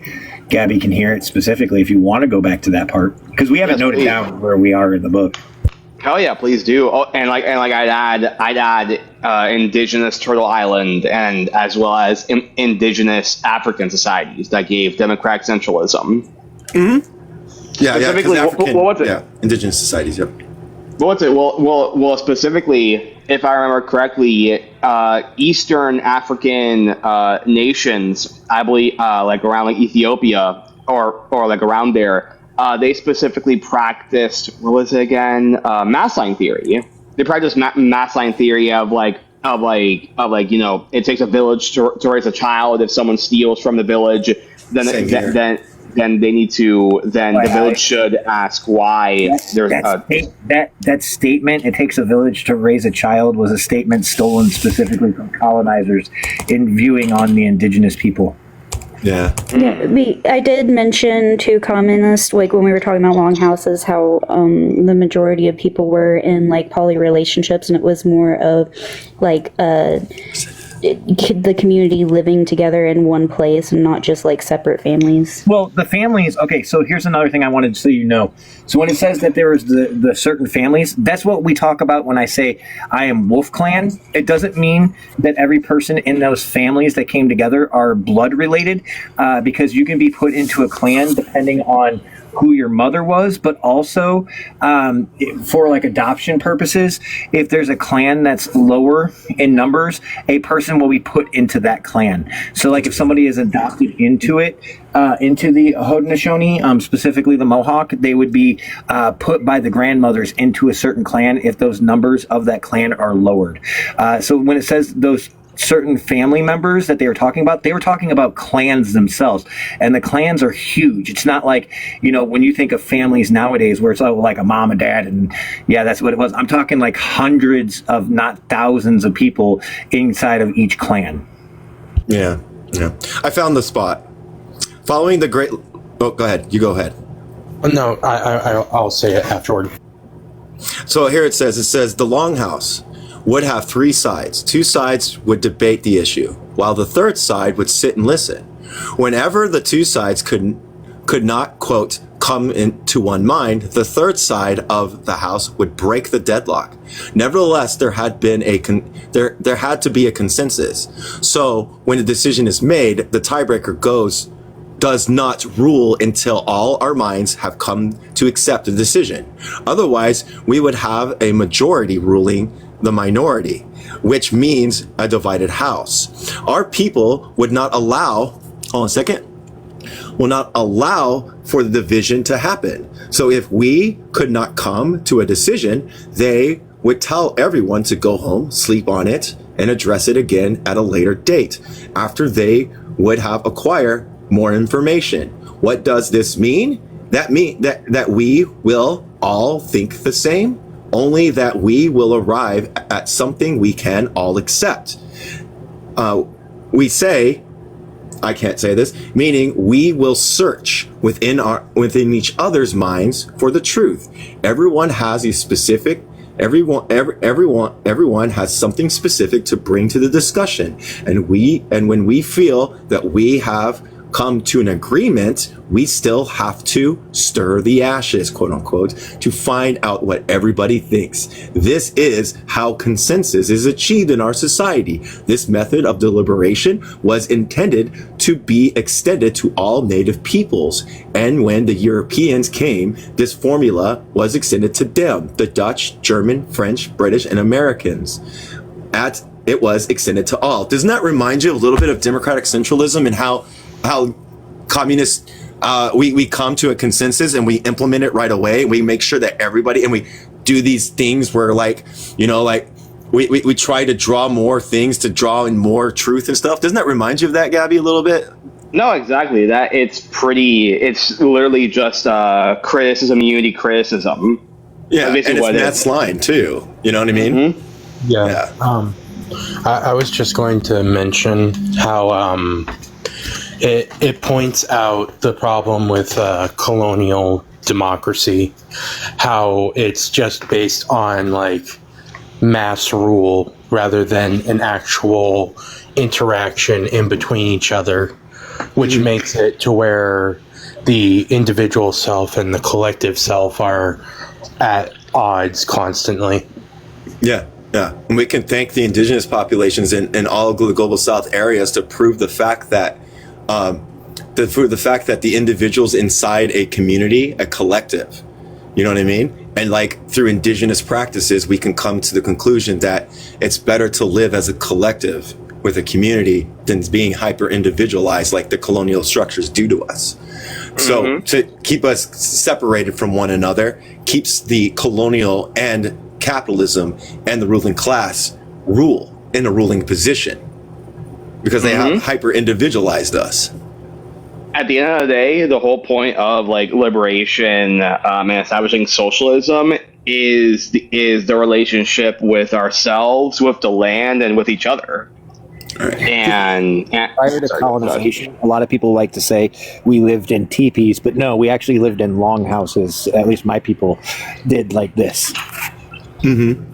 Gabby can hear it specifically if you want to go back to that part, because we haven't noted down where we are in the book. Hell yeah, please do. Oh, and I'd add indigenous Turtle Island and as well as indigenous African societies that gave democratic centralism. Specifically, what's it? Yeah, indigenous societies. Yep. What's it? Well, specifically, if I remember correctly, Eastern African nations, I believe, like around like Ethiopia or like around there. They specifically practiced, what was it again? Mass line theory. They practiced mass line theory of it takes a village to raise a child. If someone steals from the village, then they need to. Then the village should ask why. That statement, "It takes a village to raise a child," was a statement stolen specifically from colonizers in viewing on the indigenous people. Yeah. Yeah, I did mention to communists, like when we were talking about longhouses, how the majority of people were in like poly relationships, and it was more of like the community living together in one place and not just like separate families. Well, the families, okay, so here's another thing I wanted so you know. So when it says that there is the certain families, that's what we talk about when I say I am Wolf Clan. It doesn't mean that every person in those families that came together are blood related, because you can be put into a clan depending on who your mother was, but also for like adoption purposes, if there's a clan that's lower in numbers, a person will be put into that clan. So like if somebody is adopted into it, into the Haudenosaunee, specifically the Mohawk, they would be put by the grandmothers into a certain clan if those numbers of that clan are lowered. So when it says those certain family members that they were talking about clans themselves, and the clans are huge. It's not like, when you think of families nowadays where it's like a mom and dad, and yeah, that's what it was. I'm talking like hundreds of, not thousands of people inside of each clan. Yeah. I found the spot. Following the great... Oh, go ahead. You go ahead. No, I'll say it afterward. So here it says, the longhouse would have three sides. Two sides would debate the issue, while the third side would sit and listen. Whenever the two sides could not, quote, come into one mind, the third side of the house would break the deadlock. Nevertheless, there had to be a consensus. So when a decision is made, the tiebreaker does not rule until all our minds have come to accept the decision. Otherwise, we would have a majority ruling the minority, which means a divided house. Our people would not allow, will not allow for the division to happen. So if we could not come to a decision, they would tell everyone to go home, sleep on it, and address it again at a later date, after they would have acquired more information. What does this mean? That mean that we will all think the same, only that we will arrive at something we can all accept. We say, I can't say this, meaning we will search within each other's minds for the truth. Everyone has a specific, everyone has something specific to bring to the discussion. And when we feel that we have come to an agreement, we still have to stir the ashes, quote unquote, to find out what everybody thinks. This is how consensus is achieved in our society. This method of deliberation was intended to be extended to all native peoples. And when the Europeans came, this formula was extended to them, the Dutch, German, French, British, and Americans. It was extended to all. Doesn't that remind you a little bit of democratic centralism and how communists, we come to a consensus and we implement it right away. We make sure that everybody, and we do these things where we try to draw more things to draw in more truth and stuff. Doesn't that remind you of that, Gabby, a little bit? No, exactly. It's literally just criticism, unity criticism. Yeah, and it's Matt's line too. You know what I mean? Mm-hmm. Yeah. I was just going to mention how it points out the problem with colonial democracy, how it's just based on mass rule rather than an actual interaction in between each other, which makes it to where the individual self and the collective self are at odds constantly. Yeah. And we can thank the indigenous populations in all of the global South areas to prove the fact that the individuals inside a community, a collective, you know what I mean? And through indigenous practices, we can come to the conclusion that it's better to live as a collective with a community than being hyper individualized like the colonial structures do to us. So to keep us separated from one another keeps the colonial and capitalism and the ruling class rule in a ruling position because they have hyper individualized us. At the end of the day, the whole point of liberation and establishing socialism is the relationship with ourselves, with the land, and with each other. Right. And prior to colonization, a lot of people like to say we lived in teepees, but no, we actually lived in longhouses. At least my people did like this. Mm-hmm.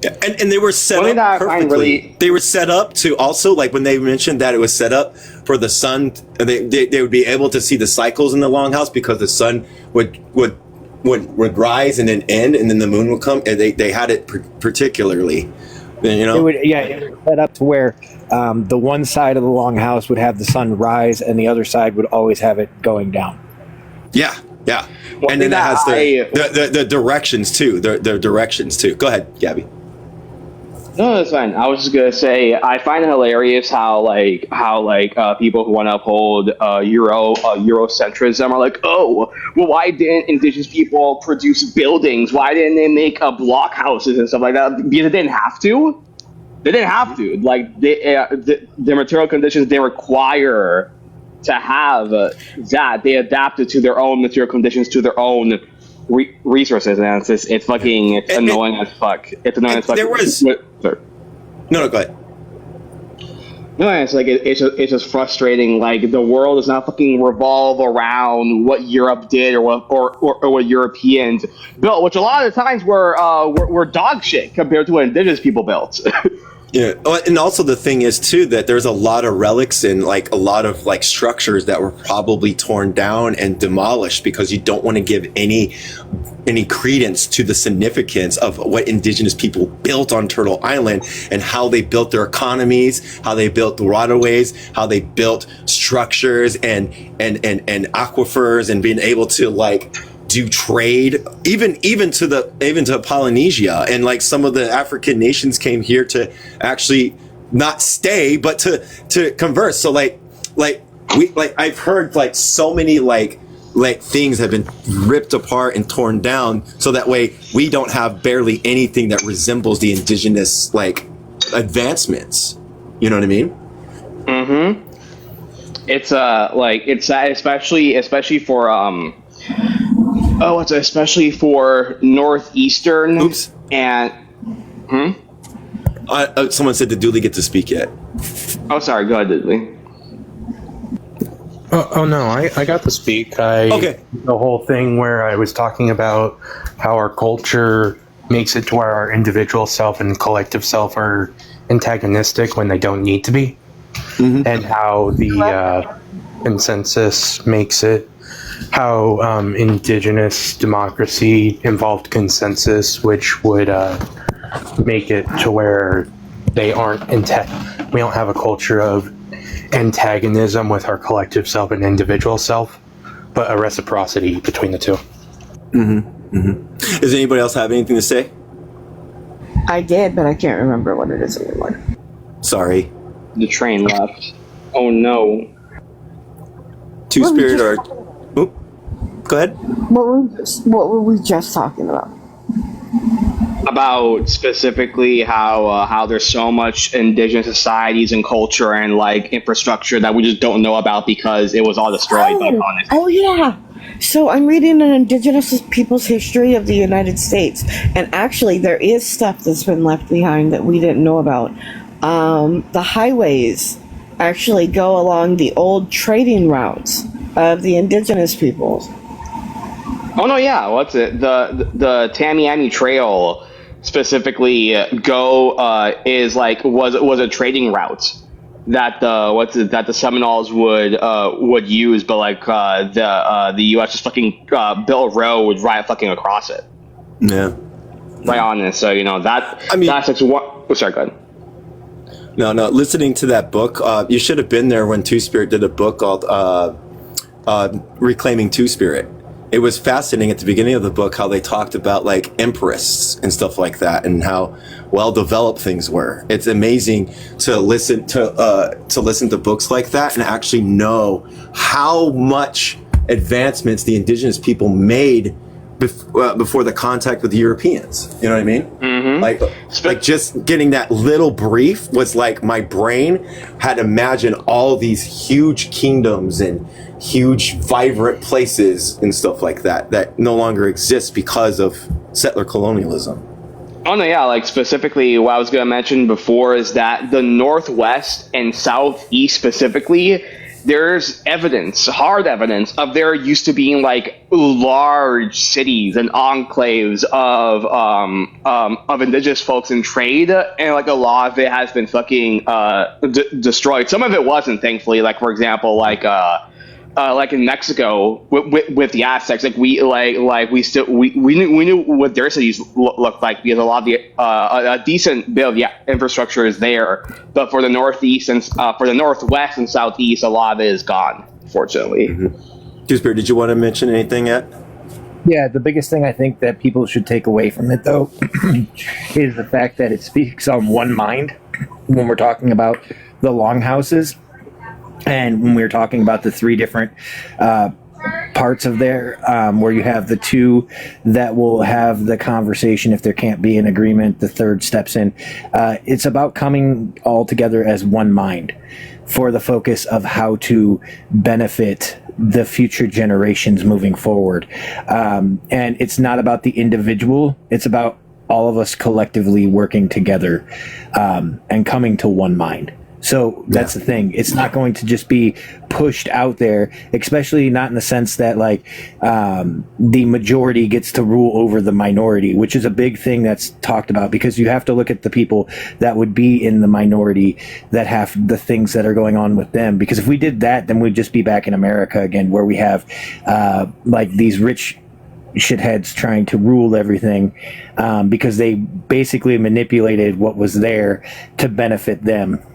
Yeah, and they were set up perfectly. They were set up to also, when they mentioned that it was set up for the sun, they would be able to see the cycles in the longhouse because the sun would rise and then end, and then the moon would come. And they had it particularly, It would set up to where the one side of the longhouse would have the sun rise, and the other side would always have it going down. Yeah. And then that has the directions too. The directions too. Go ahead, Gabby. No, that's fine. I was just gonna say I find it hilarious how people who want to uphold Eurocentrism are like, oh, well, why didn't indigenous people produce buildings? Why didn't they make block houses and stuff like that? Because they didn't have to. They didn't have to. The material conditions they require to have that they adapted to their own material conditions, to their own resources, and it's annoying as fuck. It's annoying as fuck. There was no, go ahead. No, it's just frustrating. The world does not fucking revolve around what Europe did or what Europeans built, which a lot of the times were dog shit compared to what indigenous people built. Yeah, and also the thing is too that there's a lot of relics and a lot of structures that were probably torn down and demolished because you don't want to give any credence to the significance of what indigenous people built on Turtle Island and how they built their economies, how they built the waterways, how they built structures and aquifers and being able to do trade, even to Polynesia, and some of the African nations came here to actually not stay, but to converse. So I've heard so many things have been ripped apart and torn down, so that way we don't have barely anything that resembles the indigenous advancements. You know what I mean? Mm-hmm. It's especially for Oh, it's especially for northeastern. Oops. And Someone said, did Dooley get to speak yet? oh, sorry. Go ahead, Dudley. Oh no, I got to speak. Okay. The whole thing where I was talking about how our culture makes it to where our individual self and collective self are antagonistic when they don't need to be, and how the consensus makes it. How indigenous democracy involved consensus, which would make it to where they aren't we don't have a culture of antagonism with our collective self and individual self, but a reciprocity between the two. Does anybody else have anything to say? I did, but I can't remember what it is anymore. Sorry. The train left. Oh no. Two Spirit or... Oop. Go ahead. What were we just talking about? About specifically how there's so much indigenous societies and culture and like infrastructure that we just don't know about because it was all destroyed by colonists. Oh yeah. So I'm reading an indigenous people's history of the United States, and actually there is stuff that's been left behind that we didn't know about. The highways actually go along the old trading routes of the indigenous peoples. Oh no, yeah. What's it? The Tamiami Trail specifically was a trading route that the Seminoles would use, but like the U.S. just fucking built a road right fucking across it. Yeah. Right on this, so you know that. I mean, that's like what. Oh, sorry, go ahead. No. Listening to that book, you should have been there when Two Spirit did a book called Reclaiming Two Spirit. It was fascinating at the beginning of the book how they talked about like empress and stuff like that and how well developed things were. It's amazing to listen to books like that and actually know how much advancements the indigenous people made before the contact with the Europeans. You know what I mean? Mm-hmm. Like just getting that little brief was like my brain had imagined all these huge kingdoms and huge vibrant places and stuff like that no longer exist because of settler colonialism. Oh no, yeah, like specifically what I was going to mention before is that the Northwest and Southeast specifically, there's evidence, hard evidence, of there used to being like large cities and enclaves of indigenous folks in trade, and like a lot of it has been fucking destroyed. Some of it wasn't, thankfully. Like for example, like in Mexico with the Aztecs, like we knew what their cities looked like because a lot of the a decent bit of the infrastructure is there, but for the Northeast and for the Northwest and Southeast, a lot of it is gone, fortunately. Mm-hmm. Two-Spirit, did you want to mention anything yet? Yeah, the biggest thing I think that people should take away from it, though, is the fact that it speaks on one mind when we're talking about the longhouses. And when we were talking about the three different parts of there, where you have the two that will have the conversation if there can't be an agreement, the third steps in. It's about coming all together as one mind for the focus of how to benefit the future generations moving forward. And it's not about the individual. It's about all of us collectively working together and coming to one mind. So that's the thing. It's not going to just be pushed out there, especially not in the sense that like the majority gets to rule over the minority, which is a big thing that's talked about, because you have to look at the people that would be in the minority that have the things that are going on with them. Because if we did that, then we'd just be back in America again, where we have like these rich shitheads trying to rule everything because they basically manipulated what was there to benefit them.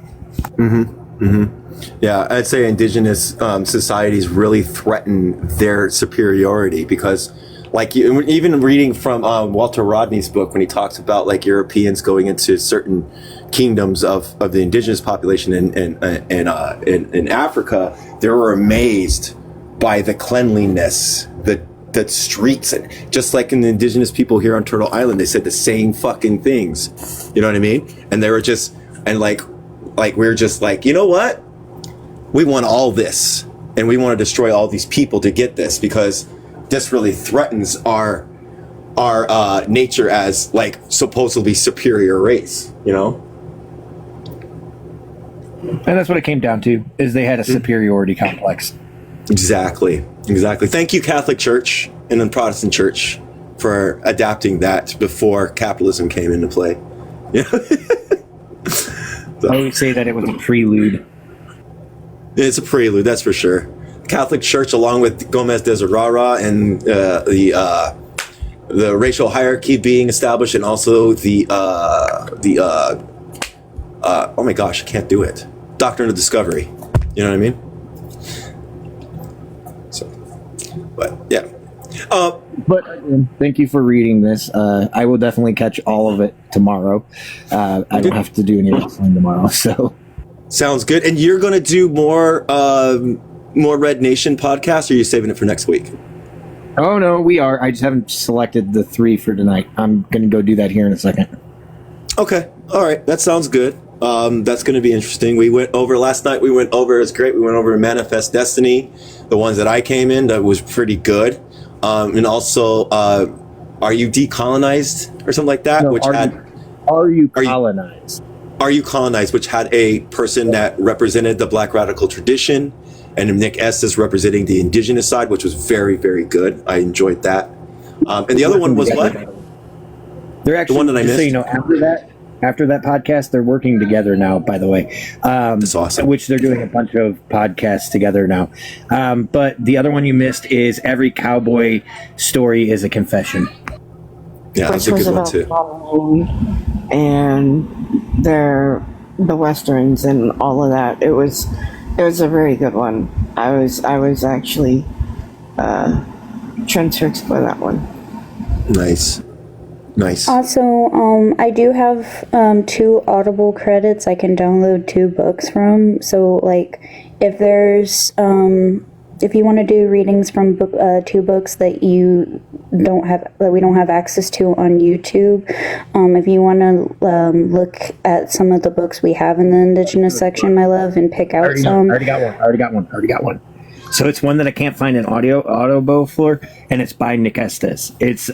Mm-hmm. Mm-hmm. Yeah, I'd say indigenous societies really threaten their superiority because, like, even reading from Walter Rodney's book when he talks about like Europeans going into certain kingdoms of the indigenous population in Africa, they were amazed by the cleanliness, the streets, and just like in the indigenous people here on Turtle Island, they said the same fucking things. You know what I mean? And they were just like we're just like, you know what? We want all this, and we want to destroy all these people to get this because this really threatens our nature as like supposedly superior race, you know? And that's what it came down to, is they had a superiority complex. Exactly. Thank you, Catholic Church and the Protestant Church, for adapting that before capitalism came into play. Yeah. I always say that it was a prelude. It's a prelude, that's for sure. Catholic Church, along with Gomez de Zurara and the racial hierarchy being established, and also oh my gosh, I can't do it. Doctrine of Discovery. You know what I mean? So, but yeah. But thank you for reading this. I will definitely catch all of it tomorrow. I don't have to do any wrestling tomorrow, so. Sounds good. And you're going to do more Red Nation podcasts, or are you saving it for next week? Oh, no, we are. I just haven't selected the 3 for tonight. I'm going to go do that here in a second. Okay. All right. That sounds good. That's going to be interesting. Last night, it was great. We went over Manifest Destiny, the ones that I came in, that was pretty good. And also, Are You Decolonized or something like that? No, Are You Colonized? Are You Colonized, which had a person that represented the Black radical tradition, and Nick Estes representing the indigenous side, which was very, very good. I enjoyed that. And the other one was what? They're actually, the one that I missed. So you know, after that podcast, they're working together now, by the way. That's awesome. Which they're doing a bunch of podcasts together now. But the other one you missed is Every Cowboy Story is a Confession. Yeah, that's a good one too. And the westerns and all of that. It was a very good one. I was actually transfixed by that one. Nice. Also, I do have 2 Audible credits I can download 2 books from. So, like, if there's if you want to do readings from 2 books that we don't have access to on YouTube, if you want to look at some of the books we have in the Indigenous section, my love, and pick out some. I already got one. So it's one that I can't find an audio for, and it's by Nick Estes. It's